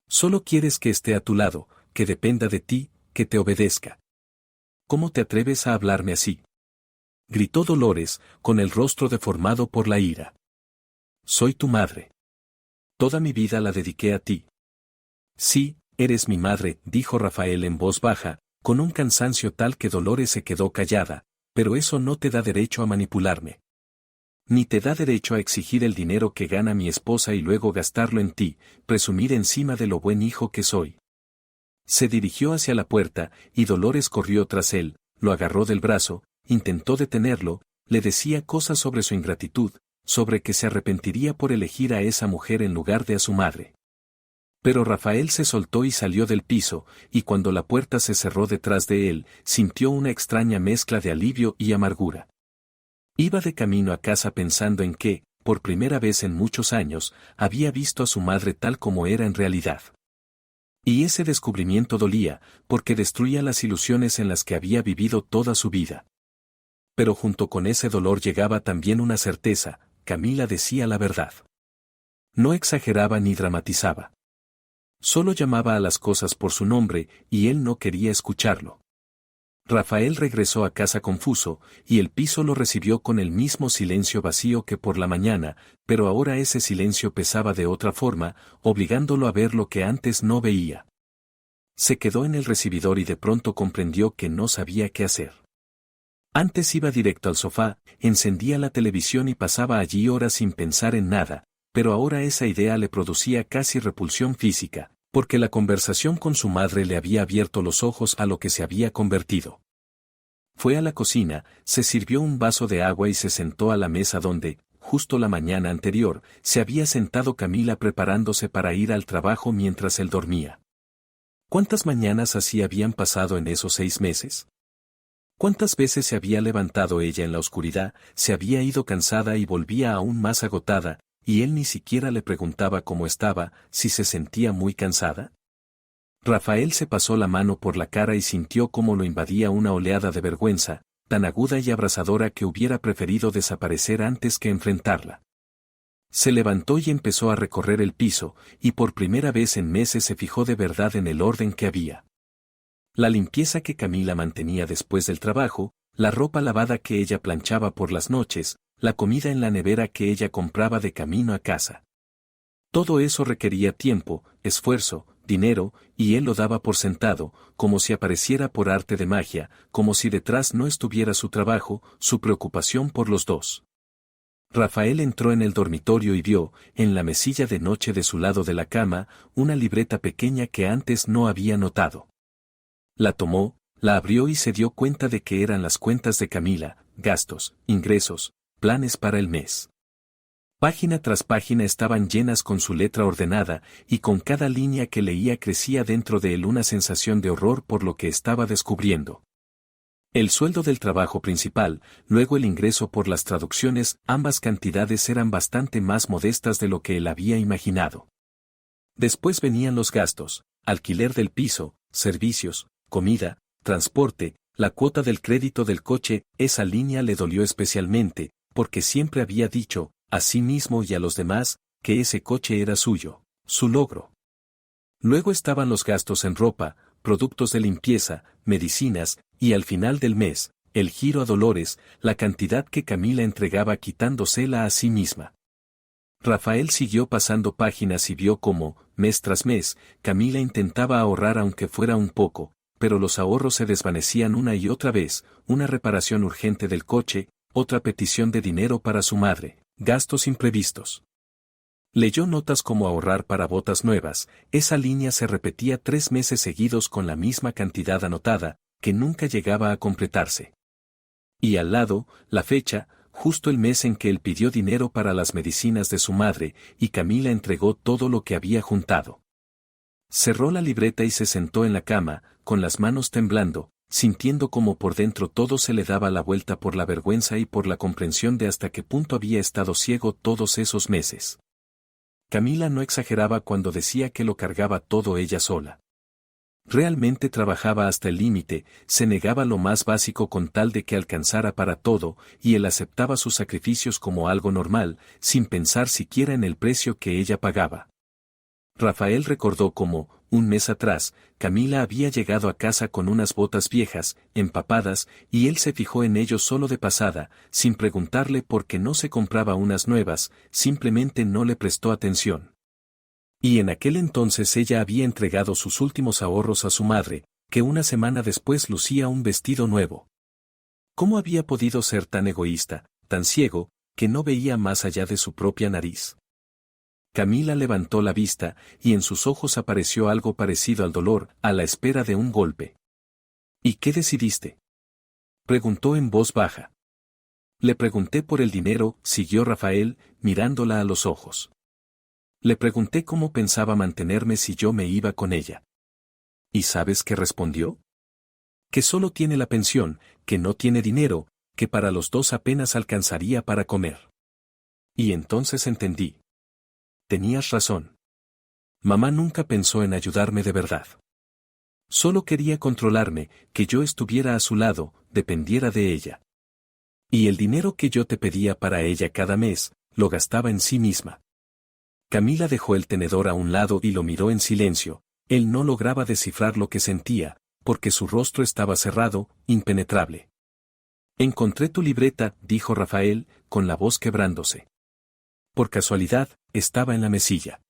Solo quieres que esté a tu lado, que dependa de ti, que te obedezca. ¿Cómo te atreves a hablarme así? Gritó Dolores, con el rostro deformado por la ira. Soy tu madre. Toda mi vida la dediqué a ti. Sí, eres mi madre, dijo Rafael en voz baja, con un cansancio tal que Dolores se quedó callada, pero eso no te da derecho a manipularme. Ni te da derecho a exigir el dinero que gana mi esposa y luego gastarlo en ti, presumir encima de lo buen hijo que soy. Se dirigió hacia la puerta, y Dolores corrió tras él, lo agarró del brazo, intentó detenerlo, le decía cosas sobre su ingratitud, sobre que se arrepentiría por elegir a esa mujer en lugar de a su madre. Pero Rafael se soltó y salió del piso, y cuando la puerta se cerró detrás de él, sintió una extraña mezcla de alivio y amargura. Iba de camino a casa pensando en que, por primera vez en muchos años, había visto a su madre tal como era en realidad. Y ese descubrimiento dolía, porque destruía las ilusiones en las que había vivido toda su vida. Pero junto con ese dolor llegaba también una certeza: Camila decía la verdad. No exageraba ni dramatizaba. Solo llamaba a las cosas por su nombre, y él no quería escucharlo. Rafael regresó a casa confuso, y el piso lo recibió con el mismo silencio vacío que por la mañana, pero ahora ese silencio pesaba de otra forma, obligándolo a ver lo que antes no veía. Se quedó en el recibidor y de pronto comprendió que no sabía qué hacer. Antes iba directo al sofá, encendía la televisión y pasaba allí horas sin pensar en nada, pero ahora esa idea le producía casi repulsión física, porque la conversación con su madre le había abierto los ojos a lo que se había convertido. Fue a la cocina, se sirvió un vaso de agua y se sentó a la mesa donde, justo la mañana anterior, se había sentado Camila preparándose para ir al trabajo mientras él dormía. ¿Cuántas mañanas así habían pasado en esos 6 meses? ¿Cuántas veces se había levantado ella en la oscuridad, se había ido cansada y volvía aún más agotada, y él ni siquiera le preguntaba cómo estaba, si se sentía muy cansada? Rafael se pasó la mano por la cara y sintió cómo lo invadía una oleada de vergüenza, tan aguda y abrasadora que hubiera preferido desaparecer antes que enfrentarla. Se levantó y empezó a recorrer el piso, y por primera vez en meses se fijó de verdad en el orden que había. La limpieza que Camila mantenía después del trabajo, la ropa lavada que ella planchaba por las noches, la comida en la nevera que ella compraba de camino a casa. Todo eso requería tiempo, esfuerzo, dinero, y él lo daba por sentado, como si apareciera por arte de magia, como si detrás no estuviera su trabajo, su preocupación por los dos. Rafael entró en el dormitorio y vio, en la mesilla de noche de su lado de la cama, una libreta pequeña que antes no había notado. La tomó, la abrió y se dio cuenta de que eran las cuentas de Camila, gastos, ingresos, planes para el mes. Página tras página estaban llenas con su letra ordenada, y con cada línea que leía crecía dentro de él una sensación de horror por lo que estaba descubriendo. El sueldo del trabajo principal, luego el ingreso por las traducciones, ambas cantidades eran bastante más modestas de lo que él había imaginado. Después venían los gastos, alquiler del piso, servicios, comida, transporte, la cuota del crédito del coche. Esa línea le dolió especialmente, porque siempre había dicho, a sí mismo y a los demás, que ese coche era suyo, su logro. Luego estaban los gastos en ropa, productos de limpieza, medicinas, y al final del mes, el giro a Dolores, la cantidad que Camila entregaba quitándosela a sí misma. Rafael siguió pasando páginas y vio cómo, mes tras mes, Camila intentaba ahorrar aunque fuera un poco, pero los ahorros se desvanecían una y otra vez, una reparación urgente del coche, otra petición de dinero para su madre, gastos imprevistos. Leyó notas como ahorrar para botas nuevas. Esa línea se repetía 3 meses seguidos con la misma cantidad anotada, que nunca llegaba a completarse. Y al lado, la fecha, justo el mes en que él pidió dinero para las medicinas de su madre, y Camila entregó todo lo que había juntado. Cerró la libreta y se sentó en la cama, con las manos temblando, sintiendo como por dentro todo se le daba la vuelta por la vergüenza y por la comprensión de hasta qué punto había estado ciego todos esos meses. Camila no exageraba cuando decía que lo cargaba todo ella sola. Realmente trabajaba hasta el límite, se negaba lo más básico con tal de que alcanzara para todo, y él aceptaba sus sacrificios como algo normal, sin pensar siquiera en el precio que ella pagaba. Rafael recordó cómo, un mes atrás, Camila había llegado a casa con unas botas viejas, empapadas, y él se fijó en ellos solo de pasada, sin preguntarle por qué no se compraba unas nuevas, simplemente no le prestó atención. Y en aquel entonces ella había entregado sus últimos ahorros a su madre, que una semana después lucía un vestido nuevo. ¿Cómo había podido ser tan egoísta, tan ciego, que no veía más allá de su propia nariz? Camila levantó la vista, y en sus ojos apareció algo parecido al dolor, a la espera de un golpe. ¿Y qué decidiste?, preguntó en voz baja. Le pregunté por el dinero, siguió Rafael, mirándola a los ojos. Le pregunté cómo pensaba mantenerme si yo me iba con ella. ¿Y sabes qué respondió? Que solo tiene la pensión, que no tiene dinero, que para los dos apenas alcanzaría para comer. Y entonces entendí. Tenías razón. Mamá nunca pensó en ayudarme de verdad. Solo quería controlarme, que yo estuviera a su lado, dependiera de ella. Y el dinero que yo te pedía para ella cada mes, lo gastaba en sí misma. Camila dejó el tenedor a un lado y lo miró en silencio. Él no lograba descifrar lo que sentía, porque su rostro estaba cerrado, impenetrable. Encontré tu libreta, dijo Rafael, con la voz quebrándose. Por casualidad, estaba en la mesilla.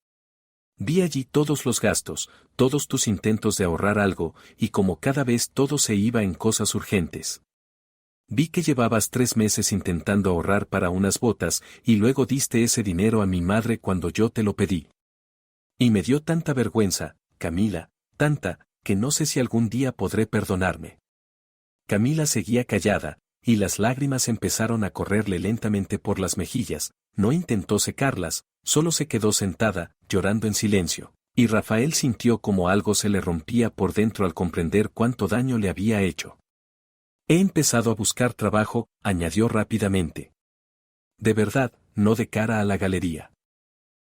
Vi allí todos los gastos, todos tus intentos de ahorrar algo, y como cada vez todo se iba en cosas urgentes. Vi que llevabas 3 meses intentando ahorrar para unas botas, y luego diste ese dinero a mi madre cuando yo te lo pedí. Y me dio tanta vergüenza, Camila, tanta, que no sé si algún día podré perdonarme. Camila seguía callada, y las lágrimas empezaron a correrle lentamente por las mejillas. No intentó secarlas, solo se quedó sentada, llorando en silencio, y Rafael sintió como algo se le rompía por dentro al comprender cuánto daño le había hecho. He empezado a buscar trabajo, añadió rápidamente. De verdad, no de cara a la galería.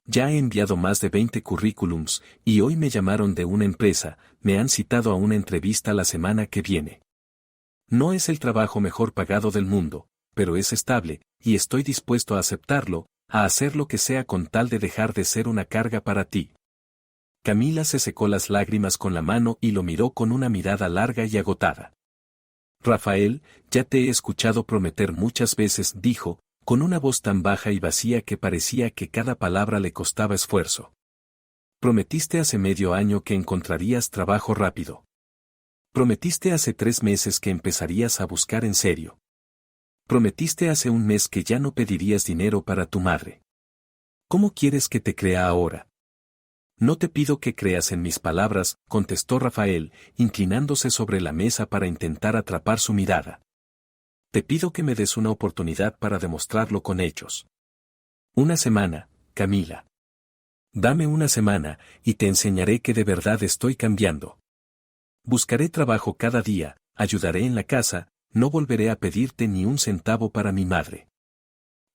Ya he enviado más de 20 currículums, y hoy me llamaron de una empresa, me han citado a una entrevista la semana que viene. No es el trabajo mejor pagado del mundo, pero es estable, y estoy dispuesto a aceptarlo, a hacer lo que sea con tal de dejar de ser una carga para ti. Camila se secó las lágrimas con la mano y lo miró con una mirada larga y agotada. Rafael, ya te he escuchado prometer muchas veces, dijo, con una voz tan baja y vacía que parecía que cada palabra le costaba esfuerzo. Prometiste hace medio año que encontrarías trabajo rápido. Prometiste hace 3 meses que empezarías a buscar en serio. Prometiste hace un mes que ya no pedirías dinero para tu madre. ¿Cómo quieres que te crea ahora? No te pido que creas en mis palabras, contestó Rafael, inclinándose sobre la mesa para intentar atrapar su mirada. Te pido que me des una oportunidad para demostrarlo con hechos. Una semana, Camila. Dame una semana, y te enseñaré que de verdad estoy cambiando. Buscaré trabajo cada día, ayudaré en la casa, no volveré a pedirte ni un centavo para mi madre.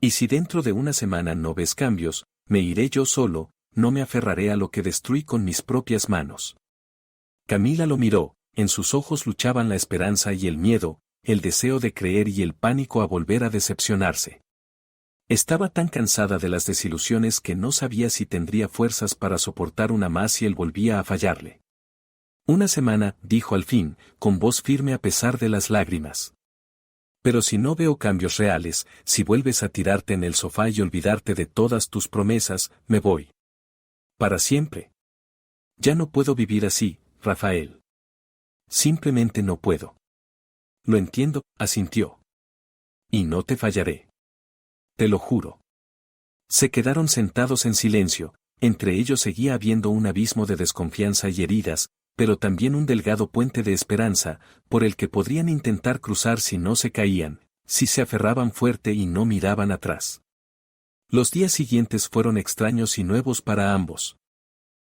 Y si dentro de una semana no ves cambios, me iré yo solo, no me aferraré a lo que destruí con mis propias manos. Camila lo miró, en sus ojos luchaban la esperanza y el miedo, el deseo de creer y el pánico a volver a decepcionarse. Estaba tan cansada de las desilusiones que no sabía si tendría fuerzas para soportar una más si él volvía a fallarle. Una semana, dijo al fin, con voz firme a pesar de las lágrimas. Pero si no veo cambios reales, si vuelves a tirarte en el sofá y olvidarte de todas tus promesas, me voy. Para siempre. Ya no puedo vivir así, Rafael. Simplemente no puedo. Lo entiendo, asintió. Y no te fallaré. Te lo juro. Se quedaron sentados en silencio, entre ellos seguía habiendo un abismo de desconfianza y heridas, pero también un delgado puente de esperanza, por el que podrían intentar cruzar si no se caían, si se aferraban fuerte y no miraban atrás. Los días siguientes fueron extraños y nuevos para ambos.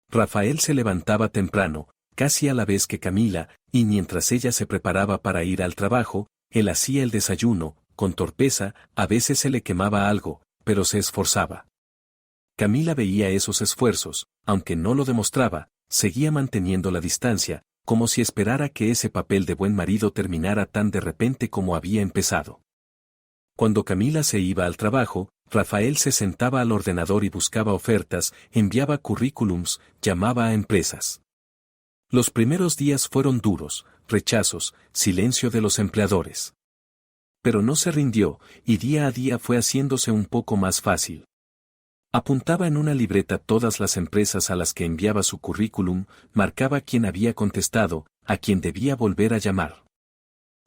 Rafael se levantaba temprano, casi a la vez que Camila, y mientras ella se preparaba para ir al trabajo, él hacía el desayuno, con torpeza, a veces se le quemaba algo, pero se esforzaba. Camila veía esos esfuerzos, aunque no lo demostraba, seguía manteniendo la distancia, como si esperara que ese papel de buen marido terminara tan de repente como había empezado. Cuando Camila se iba al trabajo, Rafael se sentaba al ordenador y buscaba ofertas, enviaba currículums, llamaba a empresas. Los primeros días fueron duros, rechazos, silencio de los empleadores. Pero no se rindió, y día a día fue haciéndose un poco más fácil. Apuntaba en una libreta todas las empresas a las que enviaba su currículum, marcaba quién había contestado, a quién debía volver a llamar.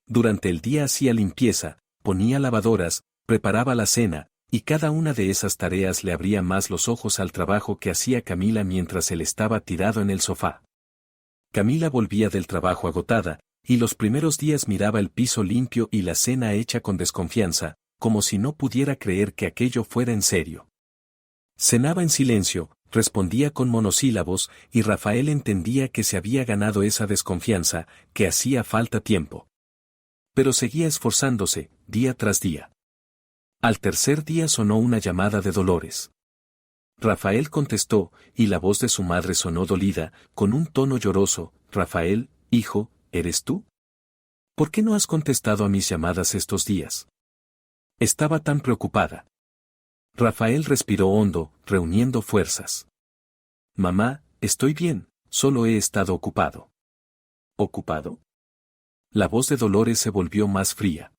Durante el día hacía limpieza, ponía lavadoras, preparaba la cena, y cada una de esas tareas le abría más los ojos al trabajo que hacía Camila mientras él estaba tirado en el sofá. Camila volvía del trabajo agotada, y los primeros días miraba el piso limpio y la cena hecha con desconfianza, como si no pudiera creer que aquello fuera en serio. Cenaba en silencio, respondía con monosílabos, y Rafael entendía que se había ganado esa desconfianza, que hacía falta tiempo. Pero seguía esforzándose, día tras día. Al tercer día sonó una llamada de Dolores. Rafael contestó, y la voz de su madre sonó dolida, con un tono lloroso. Rafael, hijo, ¿eres tú? ¿Por qué no has contestado a mis llamadas estos días? Estaba tan preocupada. Rafael respiró hondo, reuniendo fuerzas. Mamá, estoy bien, solo he estado ocupado. ¿Ocupado? La voz de Dolores se volvió más fría.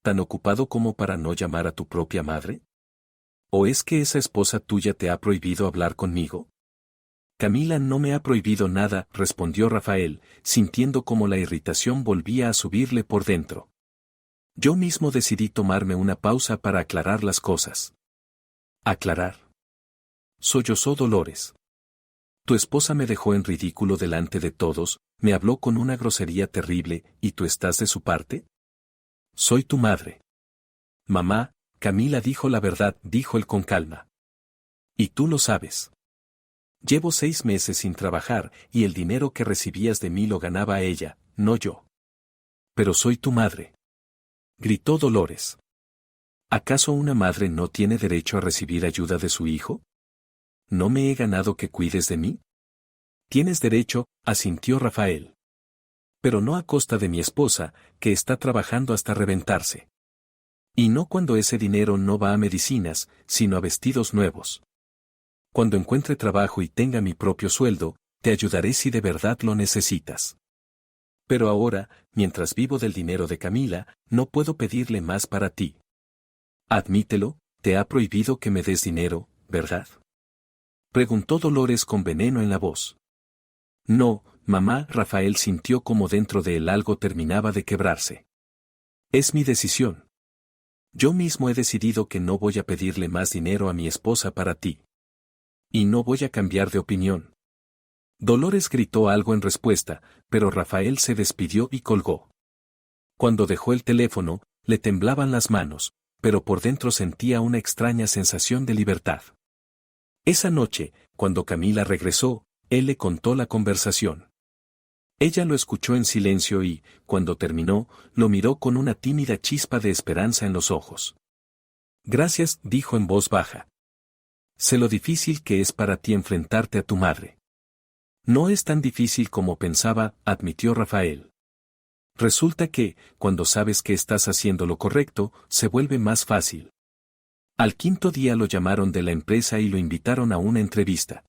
¿Tan ocupado como para no llamar a tu propia madre? ¿O es que esa esposa tuya te ha prohibido hablar conmigo? Camila no me ha prohibido nada, respondió Rafael, sintiendo como la irritación volvía a subirle por dentro. Yo mismo decidí tomarme una pausa para aclarar las cosas. ¿Aclarar? Sollozó Dolores. Tu esposa me dejó en ridículo delante de todos, me habló con una grosería terrible, ¿y tú estás de su parte? Soy tu madre. Mamá, Camila dijo la verdad, dijo él con calma. Y tú lo sabes. Llevo 6 meses sin trabajar, y el dinero que recibías de mí lo ganaba ella, no yo. Pero soy tu madre. Gritó Dolores. ¿Acaso una madre no tiene derecho a recibir ayuda de su hijo? ¿No me he ganado que cuides de mí? Tienes derecho, asintió Rafael. Pero no a costa de mi esposa, que está trabajando hasta reventarse. Y no cuando ese dinero no va a medicinas, sino a vestidos nuevos. Cuando encuentre trabajo y tenga mi propio sueldo, te ayudaré si de verdad lo necesitas. Pero ahora, mientras vivo del dinero de Camila, no puedo pedirle más para ti. Admítelo, te ha prohibido que me des dinero, ¿verdad? Preguntó Dolores con veneno en la voz. No, mamá. Rafael sintió como dentro de él algo terminaba de quebrarse. Es mi decisión. Yo mismo he decidido que no voy a pedirle más dinero a mi esposa para ti. Y no voy a cambiar de opinión. Dolores gritó algo en respuesta, pero Rafael se despidió y colgó. Cuando dejó el teléfono, le temblaban las manos, pero por dentro sentía una extraña sensación de libertad. Esa noche, cuando Camila regresó, él le contó la conversación. Ella lo escuchó en silencio y, cuando terminó, lo miró con una tímida chispa de esperanza en los ojos. Gracias, dijo en voz baja. Sé lo difícil que es para ti enfrentarte a tu madre. No es tan difícil como pensaba, admitió Rafael. Resulta que, cuando sabes que estás haciendo lo correcto, se vuelve más fácil. Al quinto día lo llamaron de la empresa y lo invitaron a una entrevista.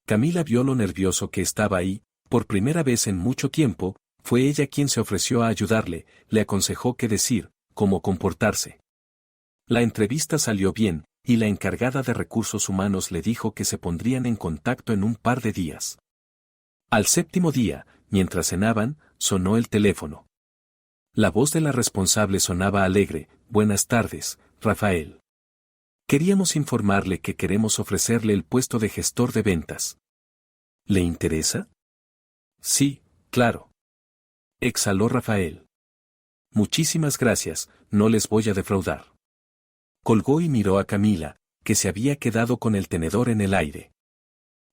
Camila vio lo nervioso que estaba ahí, por primera vez en mucho tiempo, fue ella quien se ofreció a ayudarle, le aconsejó qué decir, cómo comportarse. La entrevista salió bien, y la encargada de recursos humanos le dijo que se pondrían en contacto en un par de días. Al séptimo día, mientras cenaban, sonó el teléfono. La voz de la responsable sonaba alegre. Buenas tardes, Rafael. Queríamos informarle que queremos ofrecerle el puesto de gestor de ventas. ¿Le interesa? Sí, claro. Exhaló Rafael. Muchísimas gracias, no les voy a defraudar. Colgó y miró a Camila, que se había quedado con el tenedor en el aire.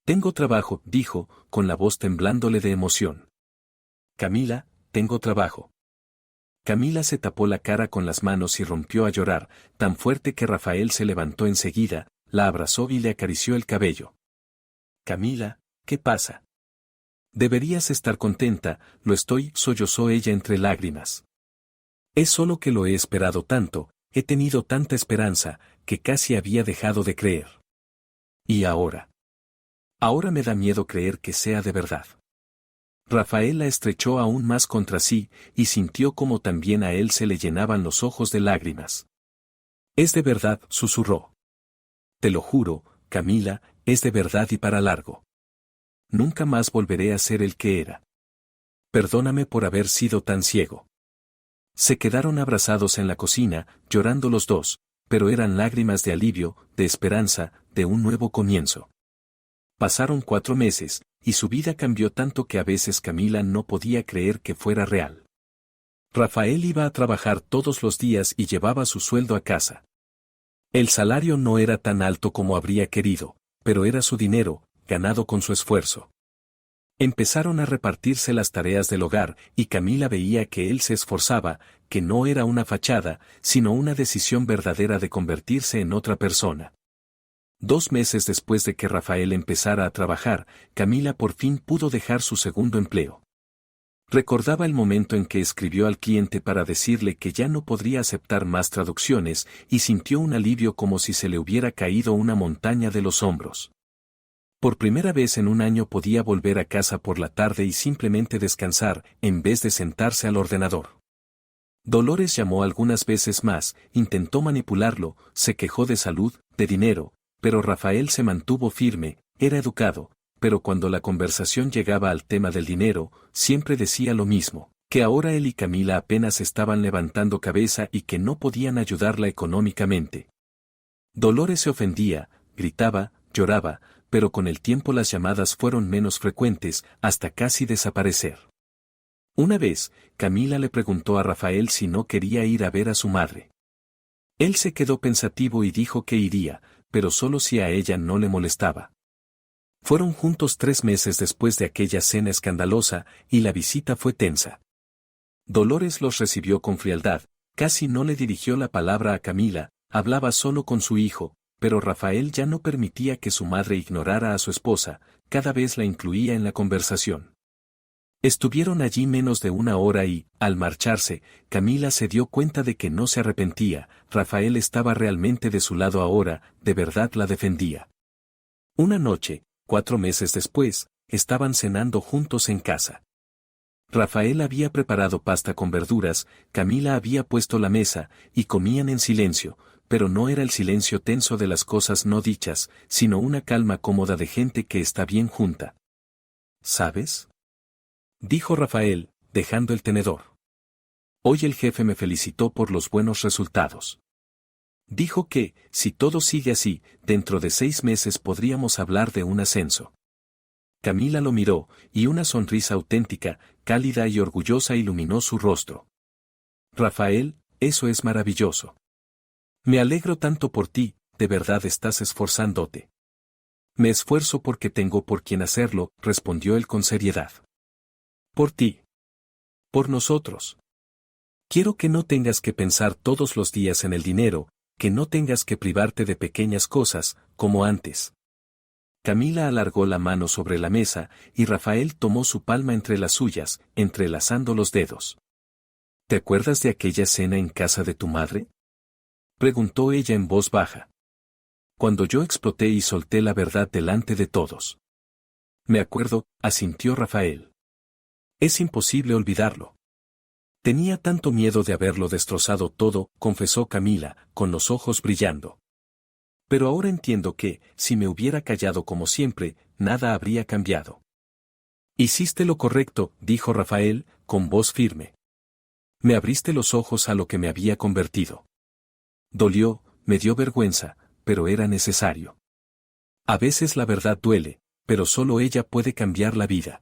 Tengo trabajo, dijo, con la voz temblándole de emoción. Camila, tengo trabajo. Camila se tapó la cara con las manos y rompió a llorar, tan fuerte que Rafael se levantó enseguida, la abrazó y le acarició el cabello. Camila, ¿qué pasa? Deberías estar contenta, lo estoy, sollozó ella entre lágrimas. Es solo que lo he esperado tanto, he tenido tanta esperanza, que casi había dejado de creer. ¿Y ahora? Ahora me da miedo creer que sea de verdad. Rafael la estrechó aún más contra sí, y sintió como también a él se le llenaban los ojos de lágrimas. Es de verdad, susurró. Te lo juro, Camila, es de verdad y para largo. Nunca más volveré a ser el que era. Perdóname por haber sido tan ciego. Se quedaron abrazados en la cocina, llorando los dos, pero eran lágrimas de alivio, de esperanza, de un nuevo comienzo. Pasaron 4 meses, y su vida cambió tanto que a veces Camila no podía creer que fuera real. Rafael iba a trabajar todos los días y llevaba su sueldo a casa. El salario no era tan alto como habría querido, pero era su dinero, ganado con su esfuerzo. Empezaron a repartirse las tareas del hogar, y Camila veía que él se esforzaba, que no era una fachada, sino una decisión verdadera de convertirse en otra persona. 2 meses después de que Rafael empezara a trabajar, Camila por fin pudo dejar su segundo empleo. Recordaba el momento en que escribió al cliente para decirle que ya no podría aceptar más traducciones, y sintió un alivio como si se le hubiera caído una montaña de los hombros. Por primera vez en un año podía volver a casa por la tarde y simplemente descansar, en vez de sentarse al ordenador. Dolores llamó algunas veces más, intentó manipularlo, se quejó de salud, de dinero, pero Rafael se mantuvo firme, era educado, pero cuando la conversación llegaba al tema del dinero, siempre decía lo mismo, que ahora él y Camila apenas estaban levantando cabeza y que no podían ayudarla económicamente. Dolores se ofendía, gritaba, lloraba, pero con el tiempo las llamadas fueron menos frecuentes, hasta casi desaparecer. Una vez, Camila le preguntó a Rafael si no quería ir a ver a su madre. Él se quedó pensativo y dijo que iría, pero solo si a ella no le molestaba. Fueron juntos 3 meses después de aquella cena escandalosa, y la visita fue tensa. Dolores los recibió con frialdad, casi no le dirigió la palabra a Camila, hablaba solo con su hijo, pero Rafael ya no permitía que su madre ignorara a su esposa, cada vez la incluía en la conversación. Estuvieron allí menos de 1 hora y, al marcharse, Camila se dio cuenta de que no se arrepentía, Rafael estaba realmente de su lado ahora, de verdad la defendía. Una noche, 4 meses después, estaban cenando juntos en casa. Rafael había preparado pasta con verduras, Camila había puesto la mesa, y comían en silencio, pero no era el silencio tenso de las cosas no dichas, sino una calma cómoda de gente que está bien junta. ¿Sabes?, dijo Rafael, dejando el tenedor. Hoy el jefe me felicitó por los buenos resultados. Dijo que, si todo sigue así, dentro de 6 meses podríamos hablar de un ascenso. Camila lo miró, y una sonrisa auténtica, cálida y orgullosa iluminó su rostro. Rafael, eso es maravilloso. Me alegro tanto por ti, de verdad estás esforzándote. Me esfuerzo porque tengo por quien hacerlo, respondió él con seriedad. Por ti. Por nosotros. Quiero que no tengas que pensar todos los días en el dinero, que no tengas que privarte de pequeñas cosas, como antes. Camila alargó la mano sobre la mesa, y Rafael tomó su palma entre las suyas, entrelazando los dedos. ¿Te acuerdas de aquella cena en casa de tu madre? Preguntó ella en voz baja. Cuando yo exploté y solté la verdad delante de todos. Me acuerdo, asintió Rafael. Es imposible olvidarlo. Tenía tanto miedo de haberlo destrozado todo, confesó Camila, con los ojos brillando. Pero ahora entiendo que, si me hubiera callado como siempre, nada habría cambiado. Hiciste lo correcto, dijo Rafael, con voz firme. Me abriste los ojos a lo que me había convertido. Dolió, me dio vergüenza, pero era necesario. A veces la verdad duele, pero solo ella puede cambiar la vida.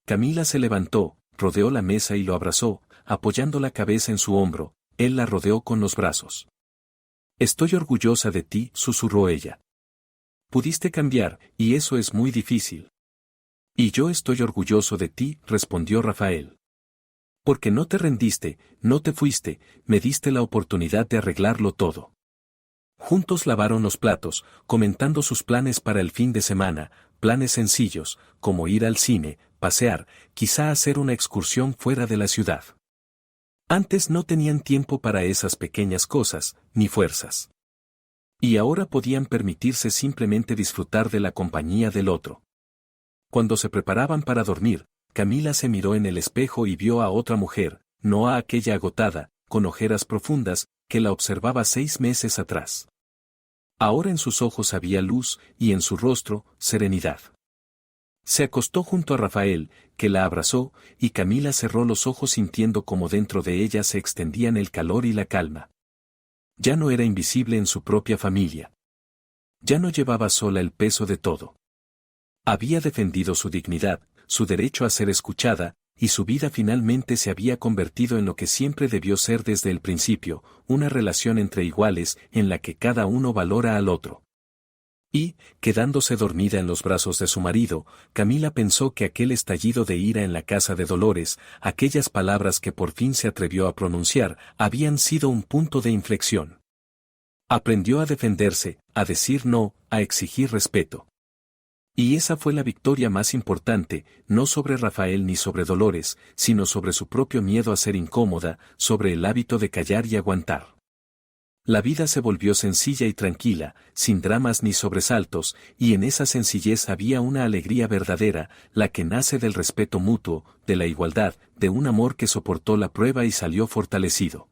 Camila se levantó, rodeó la mesa y lo abrazó, apoyando la cabeza en su hombro, él la rodeó con los brazos. Estoy orgullosa de ti, susurró ella. Pudiste cambiar, y eso es muy difícil. Y yo estoy orgulloso de ti, respondió Rafael. Porque no te rendiste, no te fuiste, me diste la oportunidad de arreglarlo todo. Juntos lavaron los platos, comentando sus planes para el fin de semana, planes sencillos, como ir al cine, pasear, quizá hacer una excursión fuera de la ciudad. Antes no tenían tiempo para esas pequeñas cosas, ni fuerzas. Y ahora podían permitirse simplemente disfrutar de la compañía del otro. Cuando se preparaban para dormir, Camila se miró en el espejo y vio a otra mujer, no a aquella agotada, con ojeras profundas, que la observaba 6 meses atrás. Ahora en sus ojos había luz, y en su rostro, serenidad. Se acostó junto a Rafael, que la abrazó, y Camila cerró los ojos sintiendo como dentro de ella se extendían el calor y la calma. Ya no era invisible en su propia familia. Ya no llevaba sola el peso de todo. Había defendido su dignidad, su derecho a ser escuchada, y su vida finalmente se había convertido en lo que siempre debió ser desde el principio, una relación entre iguales en la que cada uno valora al otro. Y, quedándose dormida en los brazos de su marido, Camila pensó que aquel estallido de ira en la casa de Dolores, aquellas palabras que por fin se atrevió a pronunciar, habían sido un punto de inflexión. Aprendió a defenderse, a decir no, a exigir respeto. Y esa fue la victoria más importante, no sobre Rafael ni sobre Dolores, sino sobre su propio miedo a ser incómoda, sobre el hábito de callar y aguantar. La vida se volvió sencilla y tranquila, sin dramas ni sobresaltos, y en esa sencillez había una alegría verdadera, la que nace del respeto mutuo, de la igualdad, de un amor que soportó la prueba y salió fortalecido.